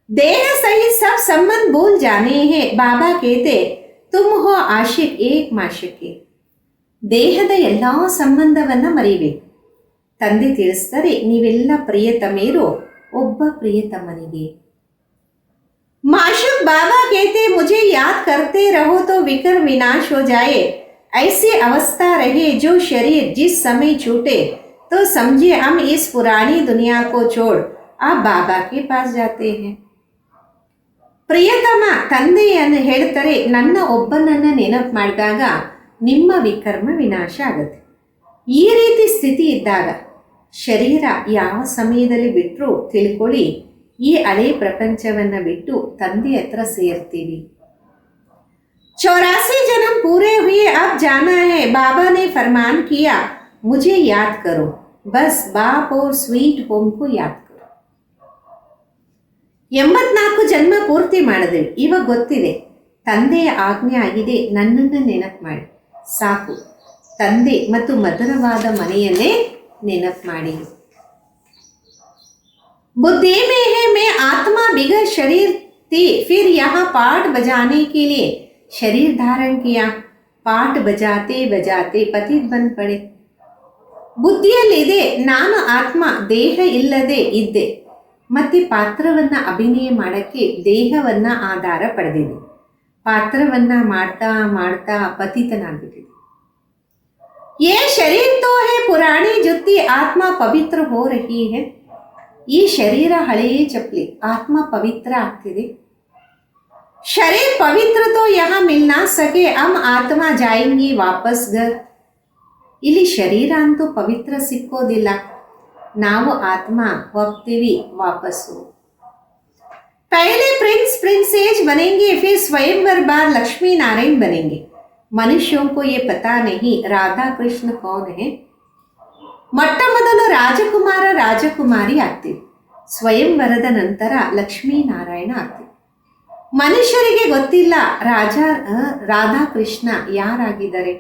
देह सहित सब संबंध भूल जाने हैं. बाबा कहते तुम हो आशिक एक माशिक. ದೇಹದ ಎಲ್ಲ ಸಂಬಂಧವನ್ನ ಮರಿಬೇಕು. ತಂದೆ ತಿಳಿಸ್ತಾರೆ ನೀವೆಲ್ಲ ಪ್ರಿಯತಮೇರು ಒಬ್ಬ ಪ್ರಿಯತಮನಿಗೆ. माशुक बाबा कहते मुझे याद करते रहो तो विकर विनाश हो जाए. ऐसी अवस्था रहे जो शरीर जिस समय छूटे तो समझिए हम इस पुरानी दुनिया को छोड़ आप बाबा के पास जाते हैं. ಪ್ರಿಯತಮ ತಂದೆಯನ್ನು ಹೇಳ್ತಾರೆ, ನನ್ನ ಒಬ್ಬನನ್ನ ನೆನಪು ಮಾಡಿದಾಗ ನಿಮ್ಮ ವಿಕರ್ಮ ವಿನಾಶ ಆಗುತ್ತೆ. ಈ ರೀತಿ ಸ್ಥಿತಿ ಇದ್ದಾಗ ಶರೀರ ಯಾವ ಸಮಯದಲ್ಲಿ ಬಿಟ್ಟರೂ ತಿಳ್ಕೊಳ್ಳಿ, ಈ ಹಳೆ ಪ್ರಪಂಚವನ್ನು ಬಿಟ್ಟು ತಂದೆ ಹತ್ರ ಸೇರ್ತೀವಿ. 84 जन्म पूरे हुए, अब जाना है। बाबा ने फरमान किया, मुझे याद करो, बस बाप और स्वीट होम को याद करो. 84 ಜನ್ಮ ಪೂರ್ತಿ ಮಾಡಿದ್ವಿ, ಇವಾಗ ಗೊತ್ತಿದೆ ತಂದೆಯ ಆಜ್ಞೆ ಆಗಿದೆ, ನನ್ನನ್ನು ನೆನಪು ಮಾಡಿ ಸಾಕು. ತಂದೆ ಮತ್ತು ಮಧುರವಾದ ಮನೆಯನ್ನೇ ನೆನಪು ಮಾಡಿ. बुद्धि में है मैं आत्मा बिगड़ शरीर थी, फिर यहाँ पाठ बजाने के लिए शरीर धारण किया. पाठ बजाते बजाते पतित बन पड़े. ಬುದ್ಧಿಯಲ್ಲಿದೆ ನಾನು ಆತ್ಮ, ದೇಹ ಇಲ್ಲದೆ ಇದ್ದೆ, ಮತ್ತೆ ಪಾತ್ರವನ್ನು ಅಭಿನಯ ಮಾಡೋಕ್ಕೆ ದೇಹವನ್ನು ಆಧಾರ ಪಡೆದಿದೆ. ಪಾತ್ರವನ್ನು ಮಾಡ್ತಾ ಮಾಡ್ತಾ ಪತಿತನಾಗ್ಬಿಟ್ಟಿದೆ. ये शरीर तो है पुरानी जुत्ती, आत्मा पवित्र हो रही है. ಈ ಶರೀರ ಹಳೆಯ ಚಪ್ಪಲಿ, ಆತ್ಮ ಪವಿತ್ರ ಆಗ್ತಿದೆ. ಶರೀರ ಪವಿತ್ರ ತೋ ಯಹಾ ಮಿಲ್ ನಾ ಸಕೆ, ಹಮ್ ಆತ್ಮ ಜಾಯೆಂಗಿ ವಾಪಸ್ ಘರ್. ಇಲ್ಲಿ ಶರೀರ ಅಂತೂ ಪವಿತ್ರ ಸಿಕ್ಕೋದಿಲ್ಲ, ನಾವು ಆತ್ಮ ಹೋಗ್ತೀವಿ ವಾಪಸ್ಸು. पहले प्रिंस प्रिंसेज बनेंगे, फिर स्वयंवर बार लक्ष्मी नारायण बनेंगे. मनुष्यों को ये पता नहीं राधा कृष्ण कौन है. ಮೊಟ್ಟ ಮೊದಲು ರಾಜಕುಮಾರ ರಾಜಕುಮಾರಿ ಆಗ್ತೀವಿ, ಸ್ವಯಂವರದ ನಂತರ ಲಕ್ಷ್ಮೀನಾರಾಯಣ ಆಗ್ತೀವಿ. ಮನುಷ್ಯರಿಗೆ ಗೊತ್ತಿಲ್ಲ ರಾಧಾಕೃಷ್ಣ ಯಾರಾಗಿದ್ದಾರೆ.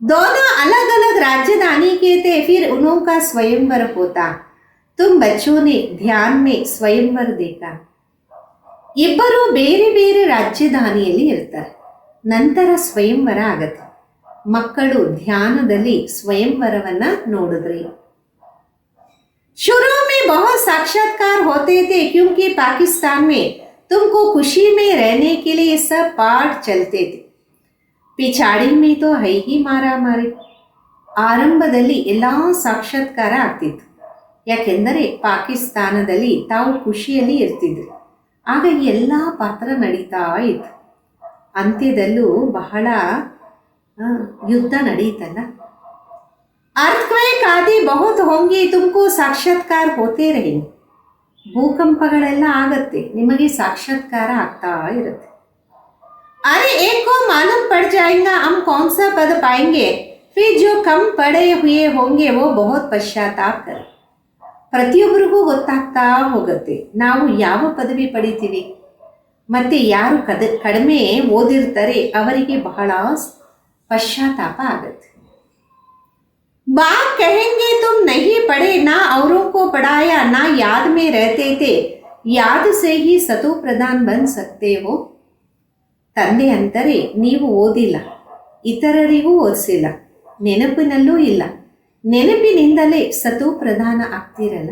दोनों अलग अलग राजधानी के थे, फिर उनका स्वयंवर होता. तुम बच्चों ने ध्यान में स्वयंवर देखा. ಇಬ್ಬರು ಬೇರೆ ಬೇರೆ ರಾಜಧಾನಿಯಲ್ಲಿ ಇರ್ತಾರೆ, ನಂತರ ಸ್ವಯಂವರ ಆಗತ್ತೆ. ಮಕ್ಕಳು ಧ್ಯಾನದಲ್ಲಿ ಸ್ವಯಂವರವನ್ನ ನೋಡಿದ್ರಿ. शुरू में बहुत साक्षात्कार होते थे, क्योंकि पाकिस्तान में तुमको खुशी में रहने के लिए सब पाठ चलते थे. पिछाड़ी में तो है ही मारा मारी. ಆರಂಭದಲ್ಲಿ ಎಲ್ಲ ಸಾಕ್ಷಾತ್ಕಾರ ಆಗ್ತಿತ್ತು, ಯಾಕೆಂದರೆ ಪಾಕಿಸ್ತಾನದಲ್ಲಿ ತಾವು ಖುಷಿಯಲ್ಲಿ ಇರ್ತಿದ್ರು. ಆಗ ಎಲ್ಲ ಪಾತ್ರ ನಡೀತಾ ಇತ್ತು. ಅಂತ್ಯದಲ್ಲೂ ಬಹಳ ಯುದ್ಧ ನಡೀತಲ್ಲ. ಅರ್ಥಕ್ವೇಕ್ ಆದಿ ಬಹುತ್ ಹೋಂಗಿ, ತುಮಕು ಸಾಕ್ಷಾತ್ಕಾರ ಹೋತೇ ರಹಿ. ಭೂಕಂಪಗಳೆಲ್ಲ ಆಗತ್ತೆ, ನಿಮಗೆ ಸಾಕ್ಷಾತ್ಕಾರ ಆಗ್ತಾ ಇರುತ್ತೆ. ಅರೆ ಏಕ್ ಕೋ ಮಾಲೂಮ್ ಪಡ್ ಜಾಯೇಗಾ ಹಮ್ ಕೌನ್ ಸಾ ಪದ ಪಾಯೆಂಗೆ, ಫಿರ್ ಜೋ ಕಮ್ ಪಡೆ ಹುಯೇ ಹೋಂಗೆ ವೋ ಬಹುತ್ ಪಶ್ಚಾತ್ತಾಪ ಕರೆ. ಪ್ರತಿಯೊಬ್ಬರಿಗೂ ಗೊತ್ತಾಗ್ತಾ ಹೋಗುತ್ತೆ ನಾವು ಯಾವ ಪದವಿ ಪಡಿತೀವಿ, ಮತ್ತೆ ಯಾರು ಕಡಿಮೆ ಓದಿರ್ತಾರೆ ಅವರಿಗೆ ಬಹಳ ಪಶ್ಚಾತ್ತಾಪ ಆಗತ್ತೆ. बाप कहेंगे तुम नहीं पढ़े, ना औरों को पढ़ाया, ना याद में रहते थे, याद से ही सतो प्रधान बन सकते हो. ತಂದೆ ಅಂತಾರೆ, ನೀವು ಓದಿಲ್ಲ, ಇತರರಿಗೂ ಓದಿಸಿಲ್ಲ, ನೆನಪಿನಲ್ಲೂ ಇಲ್ಲ, ನೆನಪಿನಿಂದಲೇ ಸತೋ ಪ್ರಧಾನ ಆಗ್ತಿರಲ್ಲ.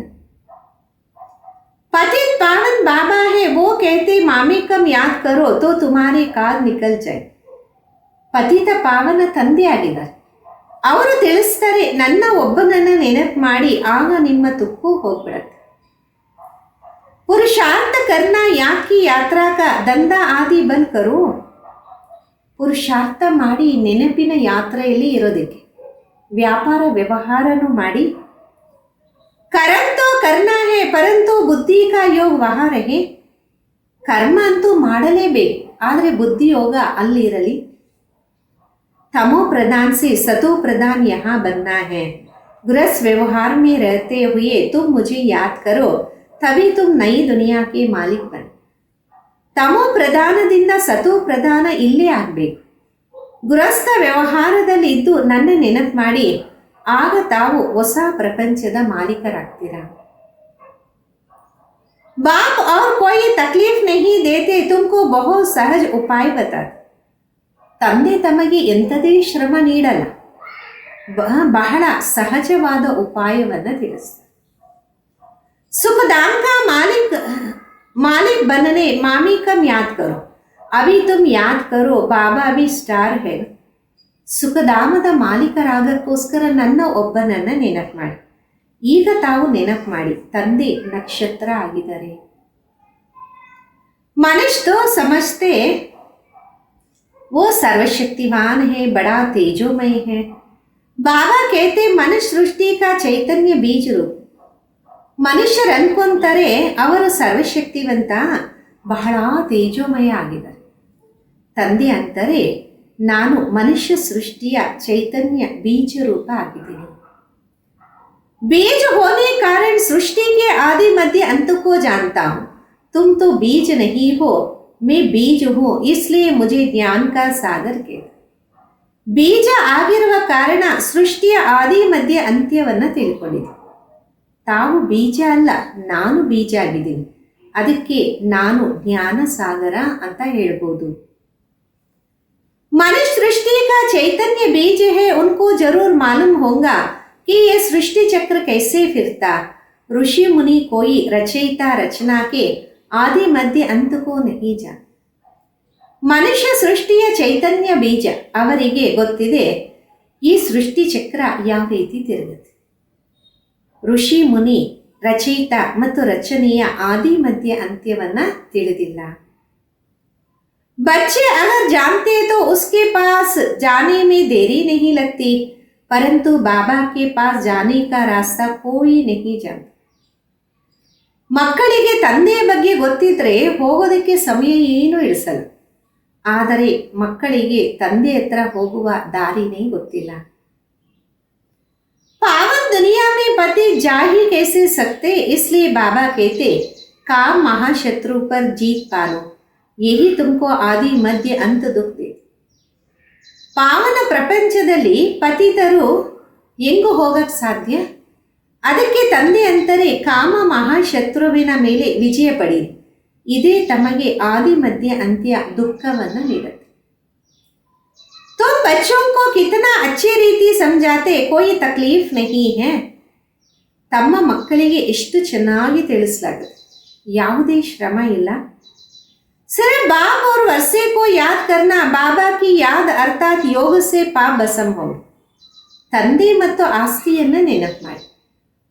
पतित पावन बाबा है, वो कहते मामी कम याद करो तो तुम्हारे काल निकल जाए. ಪತಿತ ಪಾವನ ತಂದೆ ಆಗಿದ್ದಾರೆ, ಅವರು ತಿಳಿಸ್ತಾರೆ, ನನ್ನ ಒಬ್ಬನನ್ನ ನೆನಪು ಮಾಡಿ, ಆಗ ನಿಮ್ಮ ತುಕ್ಕು ಹೋಗ್ಬಿಡತ್ತೆ. ಪುರುಷಾರ್ಥ ಕರ್ನ ಯಾಕಿ ಯಾತ್ರಾ ಕಾ ದಂಧ ಆದಿ ಬಂದ್ ಕರು. ಪುರುಷಾರ್ಥ ಮಾಡಿ ನೆನಪಿನ ಯಾತ್ರೆಯಲ್ಲಿ ಇರೋದಕ್ಕೆ ವ್ಯಾಪಾರ ವ್ಯವಹಾರನೂ ಮಾಡಿ. ಕರ್ಮ ತೋ ಕರ್ನಾ ಹೇ ಪರಂತು ಬುದ್ಧಿ ಕಾ ಯೋಗ ವಹಾ ರಹೆ. ಕರ್ಮ ಅಂತೂ ಮಾಡಲೇಬೇಕು, ಆದರೆ ಬುದ್ಧಿಯೋಗ ಅಲ್ಲಿರಲಿ. तमो प्रधान से सतो प्रधान यहाँ बनना है. गृहस्थ व्यवहार में रहते हुए तुम मुझे याद करो, तभी तुम नई दुनिया के मालिक बन. तमो ಪ್ರಧಾನದಿಂದ ಸತೋ ಪ್ರಧಾನ ಇಲ್ಲೇ ಆಗಬೇಕು. ಗೃಹಸ್ಥ ವ್ಯವಹಾರದಲ್ಲಿ ಇದ್ದು ನನ್ನ ನೆನಪು ಮಾಡಿ, ಆಗ ತಾವು ಹೊಸ ಪ್ರಪಂಚದ ಮಾಲೀಕರಾಗ್ತೀರಾ. बाप और कोई तकलीफ नहीं देते, तुमको बहुत सहज उपाय बताते. ತಂದೆ ತಮಗೆ ಎಂಥದೇ ಶ್ರಮ ನೀಡಲ್ಲ, ಬಹಳ ಸಹಜವಾದ ಉಪಾಯವನ್ನು ತಿಳಿಸ್ತಾರೆ. ಸುಖಧಾಮ್ ಕಾ ಮಾಲಿಕ್ बनने मामी कम याद करो, अभी तुम याद करो बाबा अभी ಸ್ಟಾರ್ है. ಸುಖಧಾಮದ ಮಾಲೀಕರಾಗಕ್ಕೋಸ್ಕರ ನನ್ನ ಒಬ್ಬನನ್ನ ನೆನಪು ಮಾಡಿ, ಈಗ ತಾವು ನೆನಪು ಮಾಡಿ, ತಂದೆ ನಕ್ಷತ್ರ ಆಗಿದ್ದಾರೆ. ಮನುಷ್ಯ ತೋ ಸಮಜ್ತೆ वो सर्वशक्तिवान है, बड़ा तेजोमय है. बाबा कहते मनुष्य सृष्टि का चैतन्य बीज रूप. ಮನುಷ್ಯರು ಅನ್ಕೊಂತಾರೆ ಅವರು ಸರ್ವಶಕ್ತಿವಂತ, ಬಹಳ ತೇಜೋಮಯ ಆಗಿದ್ದಾರೆ. ತಂದೆ ಅಂತಾರೆ, ನಾನು ಮನುಷ್ಯ ಸೃಷ್ಟಿಯ ಚೈತನ್ಯ ಬೀಜ ರೂಪ ಆಗಿದ್ದೀನಿ. बीज होने कारण सृष्टि के आदि मध्य अंत को जानता हूँ. तुम तो बीज नहीं हो, मैं बीज हूँ, इसलिए मुझे ज्ञान का सागर कहते. ಬೀಜ ಆಗಿರುವ ಕಾರಣ ಸೃಷ್ಟಿಯ ಆದಿ ಮಧ್ಯ ಅಂತ್ಯವನ್ನು ತಿಳ್ಕೊಂಡಿದೆ. ತಾವು ಬೀಜ ಅಲ್ಲ, ನಾನು ಬೀಜ ಆಗಿದ್ದೀನಿ. ಅದಕ್ಕೆ ನಾನು ಜ್ಞಾನ ಸಾಗರ ಅಂತ ಹೇಳ್ಬೋದು. मनुष्य सृष्टि का चैतन्य बीज है, उनको जरूर मालूम होगा कि ये सृष्टि चक्र कैसे फिरता. ऋषि मुनि कोई रचयिता रचना के आदि मध्य अंत को नहीं जान. ಮನುಷ್ಯ ಸೃಷ್ಟಿಯ ಚೈತನ್ಯ ಬೀಜ, ಅವರಿಗೆ ಗೊತ್ತಿದೆ ಈ ಸೃಷ್ಟಿ ಚಕ್ರ ಯಾವ ರೀತಿ ತಿರುಗುತ್ತೆ. ಋಷಿ ಮುನಿ ರಚಯಿತ ಮತ್ತು ರಚನೆಯ ಆದಿ ಮಧ್ಯ ಅಂತ್ಯವನ್ನ ತಿಳಿದಿಲ್ಲ. बच्चे अगर जानते तो उसके पास जाने में देरी नहीं लगती, परंतु बाबा के पास जाने का रास्ता कोई नहीं जानता. ಮಕ್ಕಳಿಗೆ ತಂದೆಯ ಬಗ್ಗೆ ಗೊತ್ತಿದ್ರೆ ಹೋಗೋದಕ್ಕೆ ಸಮಯ ಏನೂ ಇಳಿಸಲ್ಲ. ಆದರೆ ಮಕ್ಕಳಿಗೆ ತಂದೆ ಹತ್ರ ಹೋಗುವ ದಾರಿನೇ ಗೊತ್ತಿಲ್ಲ. पावन दुनिया में पति जा ही कैसे सकते, इसलिए बाबा कहते काम महाशत्रु पर जीत पालो, यही तुमको आदि मध्य अंत दुख दे. ಪಾವನ ಪ್ರಪಂಚದಲ್ಲಿ ಪತಿತರು ಹೆಂಗು ಹೋಗಕ್ಕೆ ಸಾಧ್ಯ? ಅದಕ್ಕೆ ತಂದೆ ಅಂತಾರೆ, ಕಾಮ ಮಹಾಶತ್ರುವಿನ ಮೇಲೆ ವಿಜಯ ಪಡೀರಿ, ಇದೇ ತಮಗೆ ಆದಿ ಮಧ್ಯ ಅಂತ್ಯ ದುಃಖವನ್ನು ನೀಡುತ್ತೆ. तुम बच्चों को कितना अच्छे ರೀತಿ समझाते, कोई तकलीफ नहीं है. ತಮ್ಮ ಮಕ್ಕಳಿಗೆ ಎಷ್ಟು ಚೆನ್ನಾಗಿ ತಿಳಿಸಲಾಗುತ್ತೆ, ಯಾವುದೇ ಶ್ರಮ ಇಲ್ಲ. सिर्फ बाप और वर्षे को याद करना, बाबा की याद अर्थात योग से पाप भस्म हो. ತಂದೆ ಮತ್ತು ಆಸ್ತಿಯನ್ನು ನೆನಪು ಮಾಡಿ.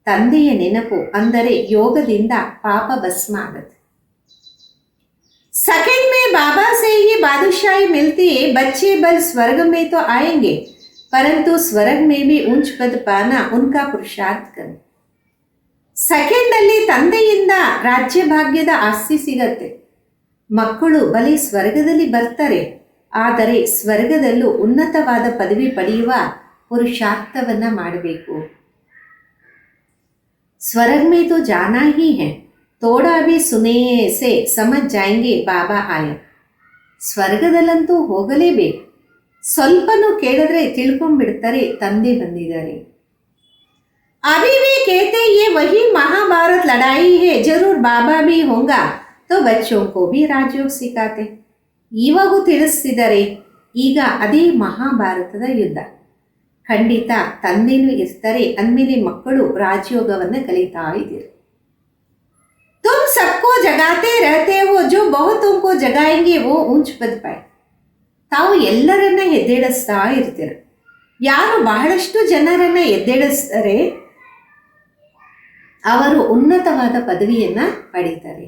ತಂದೆಯ ನೆನಪು ಅಂದರೆ ಯೋಗದಿಂದ ಪಾಪ ಭಸ್ಮ ಆಗುತ್ತೆ. सेकंड में बाबा से ही बादशाही मिलती है. बच्चे बल स्वर्ग में तो आएंगे, परंतु स्वर्ग में भी ऊंच पद पाना उनका पुरुषार्थ करें. ಸೆಕೆಂಡ್ ಅಲ್ಲಿ ತಂದೆಯಿಂದ ರಾಜ್ಯ ಭಾಗ್ಯದ ಆಸ್ತಿ ಸಿಗತ್ತೆ. ಮಕ್ಕಳು ಬಲಿ ಸ್ವರ್ಗದಲ್ಲಿ ಬರ್ತಾರೆ, ಆದರೆ ಸ್ವರ್ಗದಲ್ಲೂ ಉನ್ನತವಾದ ಪದವಿ ಪಡೆಯುವ ಪುರುಷಾರ್ಥವನ್ನ ಮಾಡಬೇಕು. ಸ್ವರ್ಗ में तो जाना ही है, थोड़ा भी सुने से समझ जाएंगे बाबा आया. ಸ್ವರ್ಗದಲ್ಲಂತೂ ಹೋಗಲೇಬೇಕು, ಸ್ವಲ್ಪನೂ ಕೇಳಿದ್ರೆ ತಿಳ್ಕೊಂಡ್ಬಿಡ್ತಾರೆ ತಂದೆ ಬಂದಿದ್ದಾರೆ. अभी भी कहते ये वही महाभारत लड़ाई है, जरूर बाबा भी होगा तो बच्चों को भी राजयोग सिखाते. ಇವಾಗೂ ತಿಳಿಸ್ತಿದ್ದಾರೆ, ಈಗ ಅದೇ ಮಹಾಭಾರತದ ಯುದ್ಧ. ಖಂಡಿತ ತಂದೆನೂ ಇರ್ತಾರೆ, ಅಂದಮೇಲೆ ಮಕ್ಕಳು ರಾಜಯೋಗವನ್ನು ಕಲಿತಾ ಇದ್ದೀರಿ. तुम सबको जगाते रहते हो, जो बहुतों को जगाएंगे वो ऊंच पद पाए. ತಾವು ಎಲ್ಲರನ್ನ ಎದ್ದೇಳಿಸ್ತಾ ಇರ್ತೀರ. ಯಾರು ಬಹಳಷ್ಟು ಜನರನ್ನ ಎದ್ದೇಳಿಸ್ತಾರೆ ಅವರು ಉನ್ನತವಾದ ಪದವಿಯನ್ನ ಪಡೀತಾರೆ.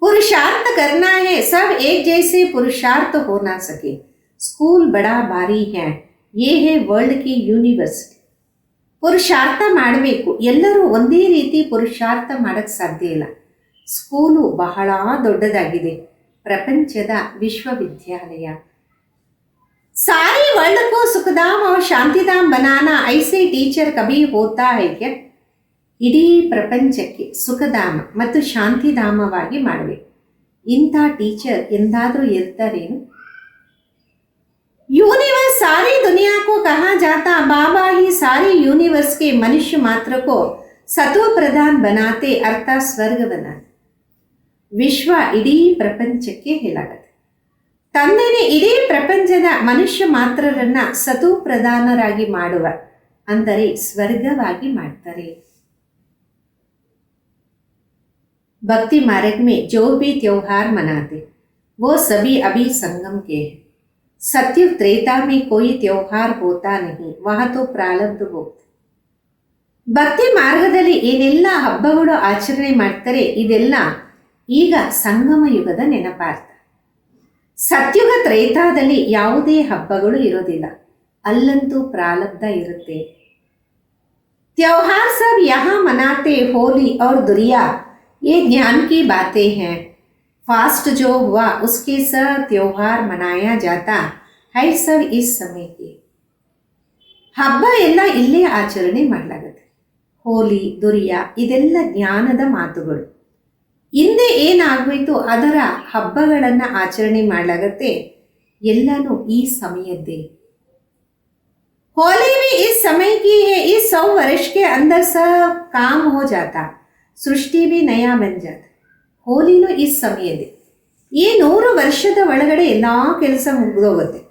पुरुषार्थ करना है, सब एक जैसे पुरुषार्थ हो ना सके. स्कूल बड़ा भारी है, ये है वर्ल्ड की यूनिवर्सिटी. ಪುರುಷಾರ್ಥ ಮಾಡಬೇಕು, ಎಲ್ಲರೂ ಒಂದೇ ರೀತಿ ಪುರುಷಾರ್ಥ ಮಾಡಕ್ಕೆ ಸಾಧ್ಯ ಇಲ್ಲ. ಸ್ಕೂಲು ಬಹಳ ದೊಡ್ಡದಾಗಿದೆ, ಪ್ರಪಂಚದ ವಿಶ್ವವಿದ್ಯಾಲಯ. सारी वर्ल्ड को सुखधाम और शांतिधाम बनाना, ऐसे टीचर कभी होता है क्या? ಇಡೀ ಪ್ರಪಂಚಕ್ಕೆ ಸುಖಧಾಮ ಮತ್ತು ಶಾಂತಿಧಾಮವಾಗಿ ಮಾಡಬೇಕು. ಇಂಥ ಟೀಚರ್ ಎಂದಾದರೂ ಇರ್ತಾರೇನು? यूनिवर्स सारी दुनिया को कहा जाता, बाबा ही सारी यूनिवर्स के मनुष्य मात्र को सत्व प्रधान बनाते, अर्थात स्वर्ग बनाते. ವಿಶ್ವ ಇಡೀ ಪ್ರಪಂಚಕ್ಕೆ ಹೇಳಾಗತ್ತೆ. ತಂದೆನೇ ಇಡೀ ಪ್ರಪಂಚದ ಮನುಷ್ಯ ಮಾತ್ರರನ್ನ ಸತು ಪ್ರಧಾನರಾಗಿ ಮಾಡುವ, ಅಂದರೆ ಸ್ವರ್ಗವಾಗಿ ಮಾಡ್ತಾರೆ. भक्ति मार्ग में जो भी त्योहार मनाते वो सभी अभी संगम के हैं. सत्युग त्रेता में कोई त्योहार होता नहीं, वहाँ तो प्रारब्ध भोग. ಭಕ್ತಿ ಮಾರ್ಗದಲ್ಲಿ ಏನೆಲ್ಲ ಹಬ್ಬಗಳು ಆಚರಣೆ ಮಾಡ್ತಾರೆ ಇದೆಲ್ಲ ಈಗ ಸಂಗಮ ಯುಗದ ನೆನಪಾರ್ಥ. ಸತ್ಯುಗ ತ್ರೇತಾದಲ್ಲಿ ಯಾವುದೇ ಹಬ್ಬಗಳು ಇರೋದಿಲ್ಲ, ಅಲ್ಲಂತೂ ಪ್ರಾರಬ್ಧ ಇರುತ್ತೆ. त्योहार सब यहाँ मनाते होली और दुरिया, ये ज्ञान की बातें हैं। फास्ट जो हुआ उसके सब त्योहार मनाया जाता है सब इस समय के। ಹಬ್ಬ ಎಲ್ಲ ಇಲ್ಲೇ ಆಚರಣೆ ಮಾಡಲಾಗುತ್ತೆ. ಹೋಲಿ ದುರಿಯ ಇದೆಲ್ಲ ಜ್ಞಾನದ ಮಾತುಗಳು. ಹಿಂದೆ ಏನಾಗೋಯ್ತು ಅದರ ಹಬ್ಬಗಳನ್ನು ಆಚರಣೆ ಮಾಡಲಾಗತ್ತೆ. ಎಲ್ಲನೂ ಈ ಸಮಯದ್ದೇ. होली भी इस समय की है. इस 100 वर्ष के अंदर सब काम हो जाता, सृष्टि भी नया बन जाता. ಹೋಲಿನೂ ಈ ಸಮಯದೇ. ಈ 100 ವರ್ಷದ ಒಳಗಡೆ ಎಲ್ಲ ಕೆಲಸ ಮುಗಿದೋಗುತ್ತೆ,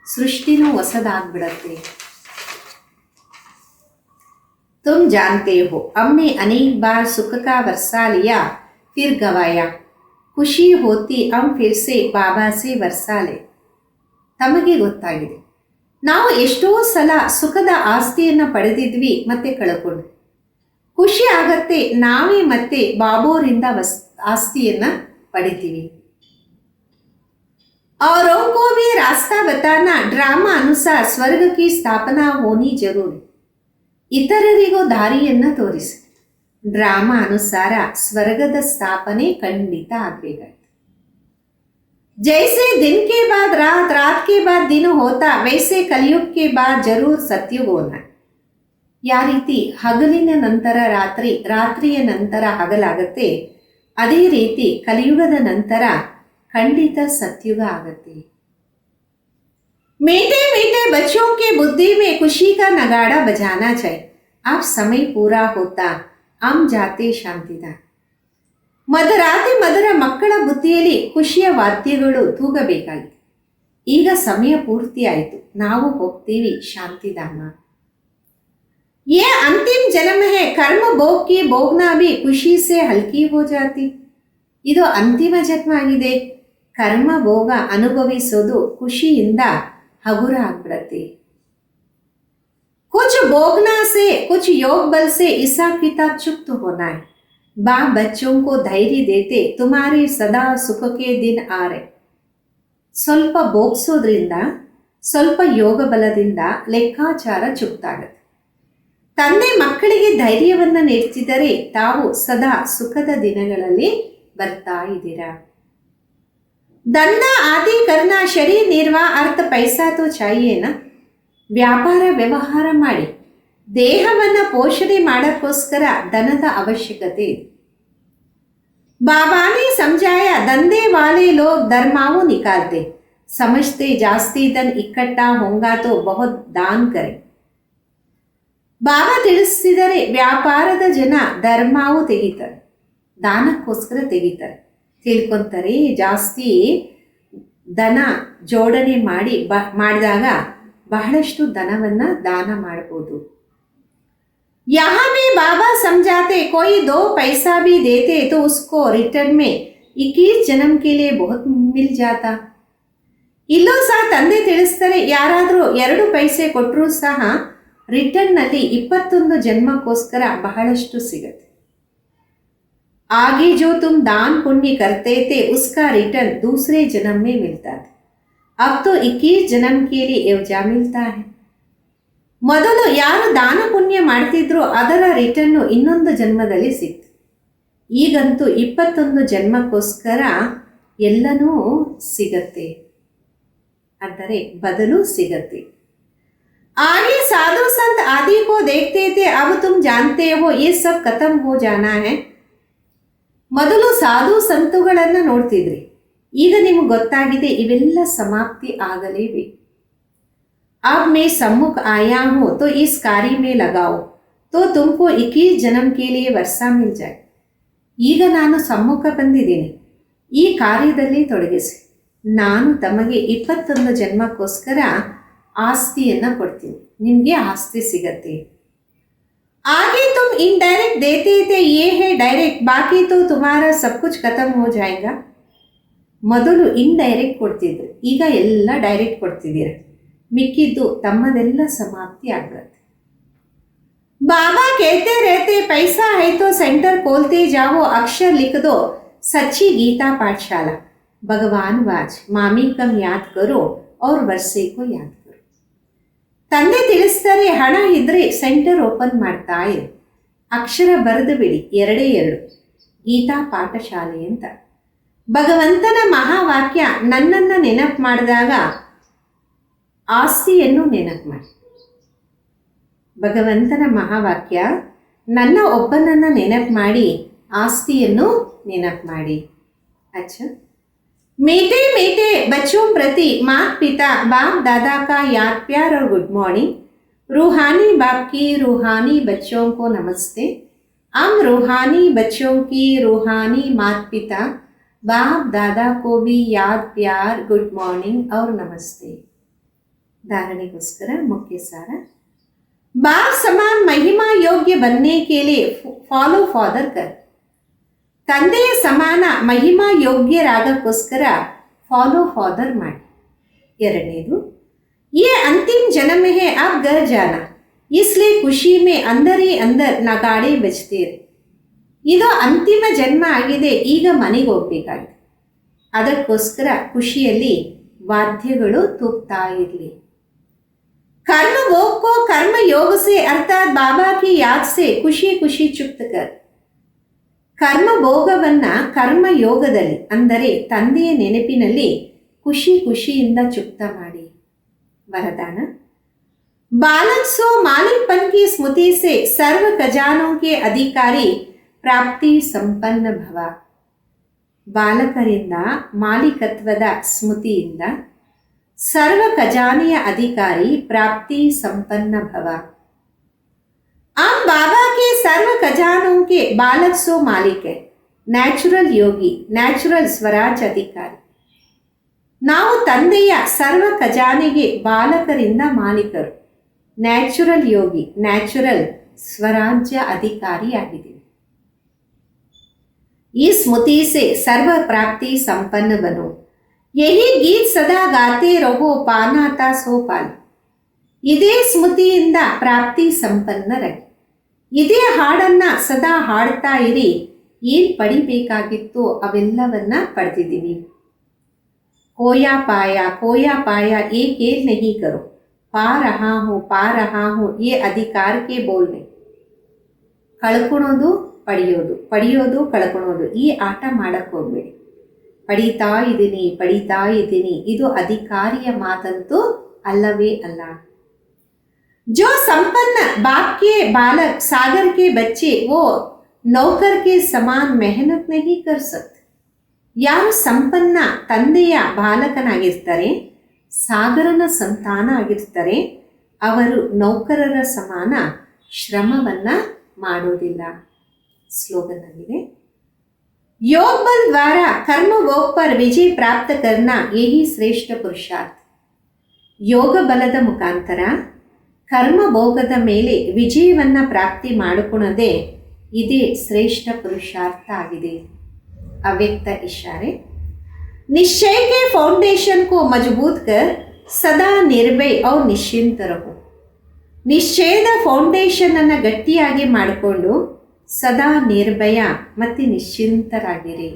ಸೃಷ್ಟಿನೂ ಹೊಸದಾಗ್ಬಿಡತ್ತೆ. तुम जानते हो हमने अनेक बार सुख का वर्षा लिया फिर गवाया, खुशी होती हम फिर से बाबा से वर्षा ले. ತಮಗೆ ಗೊತ್ತಾಗಿದೆ, ನಾವು ಎಷ್ಟೋ ಸಲ ಸುಖದ ಆಸ್ತಿಯನ್ನು ಪಡೆದಿದ್ವಿ ಮತ್ತೆ ಕಳ್ಕೊಂಡು. ಖುಷಿ ಆಗತ್ತೆ ನಾವೇ ಮತ್ತೆ ಬಾಬೋರಿಂದ ಆಸ್ತಿಯನ್ನು ಪಡಿತೀವಿ. औरों को भी रास्ता बताना, ड्रामा अनुसार स्वर्ग की स्थापना होनी जरूर. ಇತರರಿಗೂ ದಾರಿಯನ್ನು ತೋರಿಸಿ ಡ್ರಾಮಾ ಅನುಸಾರ ಸ್ವರ್ಗದ ಸ್ಥಾಪನೆ ಖಂಡಿತ ಆಗಬೇಕಾಯ್ತು. जैसे दिन के बाद रात, रात के बाद दिन होता, वैसे कलयुग के बाद जरूर सत्युग होना. ಯಾವ ರೀತಿ ಹಗಲಿನ ನಂತರ ರಾತ್ರಿ, ರಾತ್ರಿಯ ನಂತರ ಹಗಲಾಗತ್ತೆ, ಅದೇ ರೀತಿ ಕಲಿಯುಗದ ನಂತರ ಖಂಡಿತ ಸತ್ಯುಗ ಆಗತ್ತೆ. मीठे मीठे बच्चों के बुद्धि में खुशी का नगाड़ा बजाना चाहिए. अब समय पूरा होता हम जाते शांतिदार. ಮಧುರಾತಿ ಮಧುರ ಮಕ್ಕಳ ಬುದ್ಧಿಯಲ್ಲಿ ಖುಷಿಯ ವಾದ್ಯಗಳು ತೂಗಬೇಕಾಗಿದೆ. ಈಗ ಸಮಯ ಪೂರ್ತಿ ಆಯಿತು, ನಾವು ಹೋಗ್ತೀವಿ ಶಾಂತಿಧಾಮ. ये अंतिम जन्म है, कर्म भोग की भोगना भी खुशी से हल्की हो जाती. ಇದು ಅಂತಿಮ ಜನ್ಮ ಆಗಿದೆ, ಕರ್ಮ ಭೋಗ ಅನುಭವಿಸೋದು ಖುಷಿಯಿಂದ ಹಗುರ ಆಗ್ಬಿಡತ್ತೆ. कुछ भोगना से, कुछ योग बल से हिसाब किताब चुक्त होना है. बाप बच्चों को धैर्य देते तुम्हारे सदा सुख के दिन आ रहे. ಸ್ವಲ್ಪ ಭೋಗಿಸೋದ್ರಿಂದ, ಸ್ವಲ್ಪ ಯೋಗ ಬಲದಿಂದ ಲೆಕ್ಕಾಚಾರ ಚುಕ್ತಾಗತ್ತೆ. ತಂದೆ ಮಕ್ಕಳಿಗೆ ಧೈರ್ಯವನ್ನು ನೀಡ್ತಿದ್ದರೆ ತಾವು ಸದಾ ಸುಖದ ದಿನಗಳಲ್ಲಿ ಬರ್ತಾ ಇದ್ದೀರಾ. धंधा आदि करना, शरीर निर्वाह, अर्थ पैसा तो चाहिए ना. ವ್ಯಾಪಾರ ವ್ಯವಹಾರ ಮಾಡಿ ದೇಹವನ್ನು ಪೋಷಣೆ ಮಾಡೋಕ್ಕೋಸ್ಕರ ಧನದ ಅವಶ್ಯಕತೆ ಇದೆ. बाबा ने समझाया, धंधे वाले लोग धर्माओं निकालते, समझते जास्ती धन इकट्ठा होगा तो बहुत दान करें. ಬಾಬಾ ತಿಳಿಸಿದರೆ ವ್ಯಾಪಾರದ ಜನ ಧರ್ಮಾವು ತೆಗಿತಾರೆ, ದಾನಕ್ಕೋಸ್ಕರ ತೆಗಿತಾರೆ. ತಿಳ್ಕೊಂತಾರೆ ಜಾಸ್ತಿ ಧನ ಜೋಡಣೆ ಮಾಡಿದಾಗ ಬಹಳಷ್ಟು ಧನವನ್ನು ದಾನ ಮಾಡ್ಬೋದು. यहाँ भी बाबा समझाते, कोई 2 पैसा भी देते तो उसको रिटर्न में 21 जन्म के लिए बहुत मिल जाता. ಇಲ್ಲೂ ಸಹ ತಂದೆ ತಿಳಿಸ್ತಾರೆ, ಯಾರಾದರೂ 2 ಪೈಸೆ ಕೊಟ್ಟರೂ ಸಹ ರಿಟರ್ನ್ನಲ್ಲಿ 21 ಜನ್ಮಕ್ಕೋಸ್ಕರ ಬಹಳಷ್ಟು ಸಿಗತ್ತೆ. आगे जो तुम दान पुण्य करते थे उसका रिटर्न दूसरे जन्म में मिलता था. अब तो 21 जन्म के लिए एवजा मिलता है. ಮೊದಲು ಯಾರು ದಾನ ಪುಣ್ಯ ಮಾಡ್ತಿದ್ರು ಅದರ ರಿಟರ್ನು ಇನ್ನೊಂದು ಜನ್ಮದಲ್ಲಿ ಸಿಕ್ತು. ಈಗಂತೂ 21 ಜನ್ಮಕ್ಕೋಸ್ಕರ ಎಲ್ಲನೂ ಸಿಗತ್ತೆ, ಅಂದರೆ ಬದಲು ಸಿಗತ್ತೆ. आगे साधु संत आदि को देखते थे, अब तुम जानते हो ये सब खत्म हो जाना है. ಮೊದಲು ಸಾಧು ಸಂತುಗಳನ್ನು ನೋಡ್ತಿದ್ರಿ, ಈಗ ನಿಮಗೆ ಗೊತ್ತಾಗಿದೆ ಇವೆಲ್ಲ ಸಮಾಪ್ತಿ ಆಗಲೇಬೇಕು. अब मैं सम्मुख आया हूँ तो इस कार्य में लगाओ तो तुमको 21 जन्म के लिए वर्षा मिल जाए. ಈಗ ನಾನು ಸಮ್ಮುಖ ಬಂದಿದ್ದೀನಿ, ಈ ಕಾರ್ಯದಲ್ಲಿ ತೊಡಗಿಸಿ, ನಾನು ತಮಗೆ 21 ಜನ್ಮಕ್ಕೋಸ್ಕರ ಆಸ್ತಿಯನ್ನು ಕೊಡ್ತೀನಿ, ನಿಮಗೆ ಆಸ್ತಿ ಸಿಗತ್ತೆ. आगे तुम इनडायरेक्ट देते थे, ये है डायरेक्ट, बाकी तो तुम्हारा सब कुछ खत्म हो जाएगा. ಮೊದಲು ಇನ್ಡೈರೆಕ್ಟ್ ಕೊಡ್ತಿದ್ರು, ಈಗ ಎಲ್ಲ ಡೈರೆಕ್ಟ್ ಕೊಡ್ತಿದ್ದೀರ, ಮಿಕ್ಕಿದ್ದು ತಮ್ಮದೆಲ್ಲ ಸಮಾಪ್ತಿ ಆಗತ್ತೆ. बाबा कहते रहते, पैसा है तो सेंटर खोलते जाओ, अक्षर लिख दो, सच्ची गीता पाठशाला. भगवान वाच, मामी कम याद करो और वर्षे को याद करो. ತಂದೆ ತಿಳಿಸ್ತಾರೆ, ಹಣ ಇದ್ರೆ ಸೆಂಟರ್ ಓಪನ್ ಮಾಡ್ತಾ ಇರಿ, ಅಕ್ಷರ ಬರೆದು ಬಿಡಿ, 2 ಗೀತಾ ಪಾಠಶಾಲೆ ಅಂತ. ಭಗವಂತನ ಮಹಾವಾಕ್ಯ, ನನ್ನನ್ನು ನೆನಪು ಮಾಡಿದಾಗ ಆಸ್ತಿಯನ್ನು ನೆನಪು ಮಾಡಿ. ಭಗವಂತನ ಮಹಾವಾಕ್ಯ, ನನ್ನ ಒಬ್ಬನನ್ನು ನೆನಪು ಮಾಡಿ ಆಸ್ತಿಯನ್ನು ನೆನಪು ಮಾಡಿ. ಅಚ್ಚ, मीठे मीठे बच्चों प्रति माता पिता बाप दादा का याद प्यार और गुड मॉर्निंग. रूहानी बाप की रूहानी बच्चों को नमस्ते. हम रूहानी बच्चों की रूहानी माता पिता बाप दादा को भी याद प्यार गुड मॉर्निंग और नमस्ते. धारणेಗೋಸ್ಕರ मुख्य सार, बाप समान महिमा योग्य बनने के लिए फॉलो फादर कर. ತಂದೆಯ ಸಮಾನ ಮಹಿಮಾ ಯೋಗ್ಯರಾಗಕ್ಕೋಸ್ಕರ ಫಾಲೋ ಫಾದರ್ ಮಾಡಿ. 2ನೇದು, ये अंतिम जन्म है अब घर जाना इसलिए ಖುಷಿ ಮೇ ಅಂದರ್ ಹಿ ಅಂದರ್ ನಗಾಡೆ ಬಜತೆ ರಹೆ. ಇದು ಅಂತಿಮ ಜನ್ಮ ಆಗಿದೆ, ಈಗ ಮನೆಗೆ ಹೋಗ್ಬೇಕಾಗಿದೆ, ಅದಕ್ಕೋಸ್ಕರ ಖುಷಿಯಲ್ಲಿ ವಾದ್ಯಗಳು ತೂಗ್ತಾ ಇರಲಿ. कर्म भोग को कर्म योग से अर्थात बाबा की याद से ಖುಷಿ ಖುಷಿ ಚುಪ್ತ ಕರ್. ಕರ್ಮ ಭೋಗವನ್ನ ಕರ್ಮಯೋಗದಲ್ಲಿ ಅಂದರೆ ತಂದೆಯ ನೆನಪಿನಲ್ಲಿ ಖುಷಿ ಖುಷಿಯಿಂದ ಚುಕ್ತ ಮಾಡಿ. ವರದಾನ, बालक सो मालिकपन की स्मृति से सर्व खजानों के अधिकारी ಪ್ರಾಪ್ತಿ ಸಂಪನ್ನ ಭವ. ಬಾಲಕರಿಂದ ಮಾಲೀಕತ್ವದ ಸ್ಮೃತಿಯಿಂದ ಸರ್ವ ಖಜಾನೆಯ ಅಧಿಕಾರಿ ಪ್ರಾಪ್ತಿ ಸಂಪನ್ನ ಭವ. हम बाबा के सर्व खजानों के बालक सो मालिक है, ನ್ಯಾಚುರಲ್ ಯೋಗಿ, ನ್ಯಾಚುರಲ್ ಸ್ವರಾಜ್ ಅಧಿಕಾರಿ. ನಾವು ತಂದೆಯ ಸರ್ವ ಖಜಾನೆಗೆ ಬಾಲಕರಿಂದ ಮಾಲೀಕರು, ನ್ಯಾಚುರಲ್ ಯೋಗಿ, ನ್ಯಾಚುರಲ್ ಸ್ವರಾಜ್ಯ ಅಧಿಕಾರಿಯಾಗಿದ್ದೀವಿ. ಈ ಸ್ಮೃತಿ से सर्व प्राप्ति संपन्न बनो. यही गीत सदा गाते रहो, ಪಾನಾತ ಸೋ ಪಾಲಿ. ಇದೇ ಸ್ಮೃತಿಯಿಂದ ಪ್ರಾಪ್ತಿ ಸಂಪನ್ನರಾಗಿ, ಇದೇ ಹಾಡನ್ನ ಸದಾ ಹಾಡ್ತಾ ಇರಿ. ಏನು ಪಡಿಬೇಕಾಗಿತ್ತು ಅವೆಲ್ಲವನ್ನ ಪಡೆದಿದ್ದೀವಿ. ಕೋಯಾ ಪಾಯ ಏ ಕೇಲ್ ನಹಿ ಕರೋ, ಪಾ ರಹಾ ಹೂँ ಏ ಅಧಿಕಾರಕ್ಕೆ ಬೋಲ್ನೆ. ಕಳ್ಕೊಳೋದು ಪಡೆಯೋದು, ಪಡೆಯೋದು ಕಳ್ಕೊಳೋದು, ಈ ಆಟ ಮಾಡಕ್ಕೆ ಹೋಗ್ಬೇಡಿ. ಪಡೀತಾ ಇದ್ದೀನಿ, ಇದು ಅಧಿಕಾರಿಯ ಮಾತಂತೂ ಅಲ್ಲವೇ ಅಲ್ಲ. जो संपन्न बाप के बालक सागर के बच्चे वो नौकर के समान मेहनत नहीं कर सकते. ಯಾರು ಸಂಪನ್ನ ತಂದೆಯ ಬಾಲಕನಾಗಿರ್ತಾರೆ, ಸಾಗರನ ಸಂತಾನ ಆಗಿರ್ತಾರೆ, ಅವರು ನೌಕರರ ಸಮಾನ ಶ್ರಮವನ್ನ ಮಾಡೋದಿಲ್ಲ. ಸ್ಲೋಗನ್ ಆಗಿದೆ, योग बल द्वारा कर्म भोग पर विजय प्राप्त करना यही ಶ್ರೇಷ್ಠ ಪುರುಷಾರ್ಥ. ಯೋಗ ಬಲದ ಮುಖಾಂತರ ಕರ್ಮ ಭೋಗದ ಮೇಲೆ ವಿಜಯವನ್ನು ಪ್ರಾಪ್ತಿ ಮಾಡಿಕೊಳ್ಳೋದೇ ಇದೇ ಶ್ರೇಷ್ಠ ಪುರುಷಾರ್ಥ ಆಗಿದೆ. ಅವ್ಯಕ್ತ ಇಶಾರೆ, निश्चय के फाउंडेशन को मजबूत कर सदा निर्भय और निश्चिंत रहो. ನಿಶ್ಚಯದ ಫೌಂಡೇಶನ್ ಅನ್ನು ಗಟ್ಟಿಯಾಗಿ ಮಾಡಿಕೊಂಡು ಸದಾ ನಿರ್ಭಯ ಮತ್ತು ನಿಶ್ಚಿಂತರಾಗಿರಿ.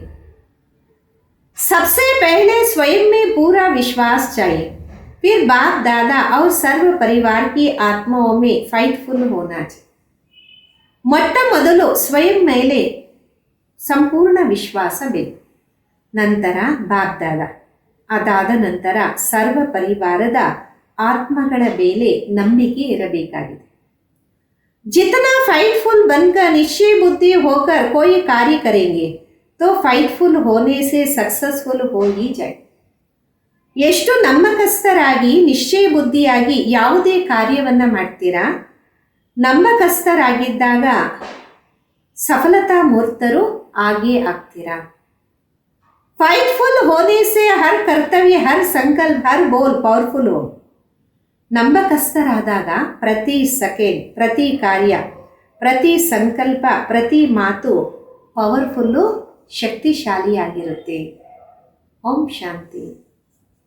सबसे पहले स्वयं में पूरा विश्वास चाहिए, फिर बाप दादा और सर्व परिवार की आत्माओं में फाइटफुल होना चाहिए. ಮೊಟ್ಟ ಮೊದಲು ಸ್ವಯಂ ಮೇಲೆ ಸಂಪೂರ್ಣ ವಿಶ್ವಾಸ ಬೇಕು, ನಂತರ ಬಾಪ್ ದಾದಾ, ಅದಾದ ನಂತರ ಸರ್ವ ಪರಿವಾರದ ಆತ್ಮಗಳ ಮೇಲೆ ನಂಬಿಕೆ ಇರಬೇಕಾಗಿದೆ. जितना फाइटफुल बनकर निश्चय बुद्धि होकर कोई कार्य करेंगे तो फाइटफुल होने से सक्सेसफुल हो ही जाए. ಎಷ್ಟು ನಂಬಿಕಸ್ಥರಾಗಿ ನಿಶ್ಚಯ ಬುದ್ಧಿಯಾಗಿ ಯಾವುದೇ ಕಾರ್ಯವನ್ನು ಮಾಡ್ತೀರಾ, ನಂಬಿಕಸ್ಥರಾಗಿದ್ದಾಗ ಸಫಲತಾ ಮೂರ್ತರು ಆಗೇ ಆಗ್ತೀರಾ. फाइटफुल होने से हर कर्तव्य, हर संकल्प, हर बोल पावरफुल हो. ನಂಬಿಕಸ್ಥರಾದಾಗ ಪ್ರತಿ ಸೆಕೆಂಡ್, ಪ್ರತಿ ಕಾರ್ಯ, ಪ್ರತಿ ಸಂಕಲ್ಪ, ಪ್ರತಿ ಮಾತು ಪವರ್ಫುಲ್ಲು, ಶಕ್ತಿಶಾಲಿಯಾಗಿರುತ್ತೆ. ಓಂ ಶಾಂತಿ.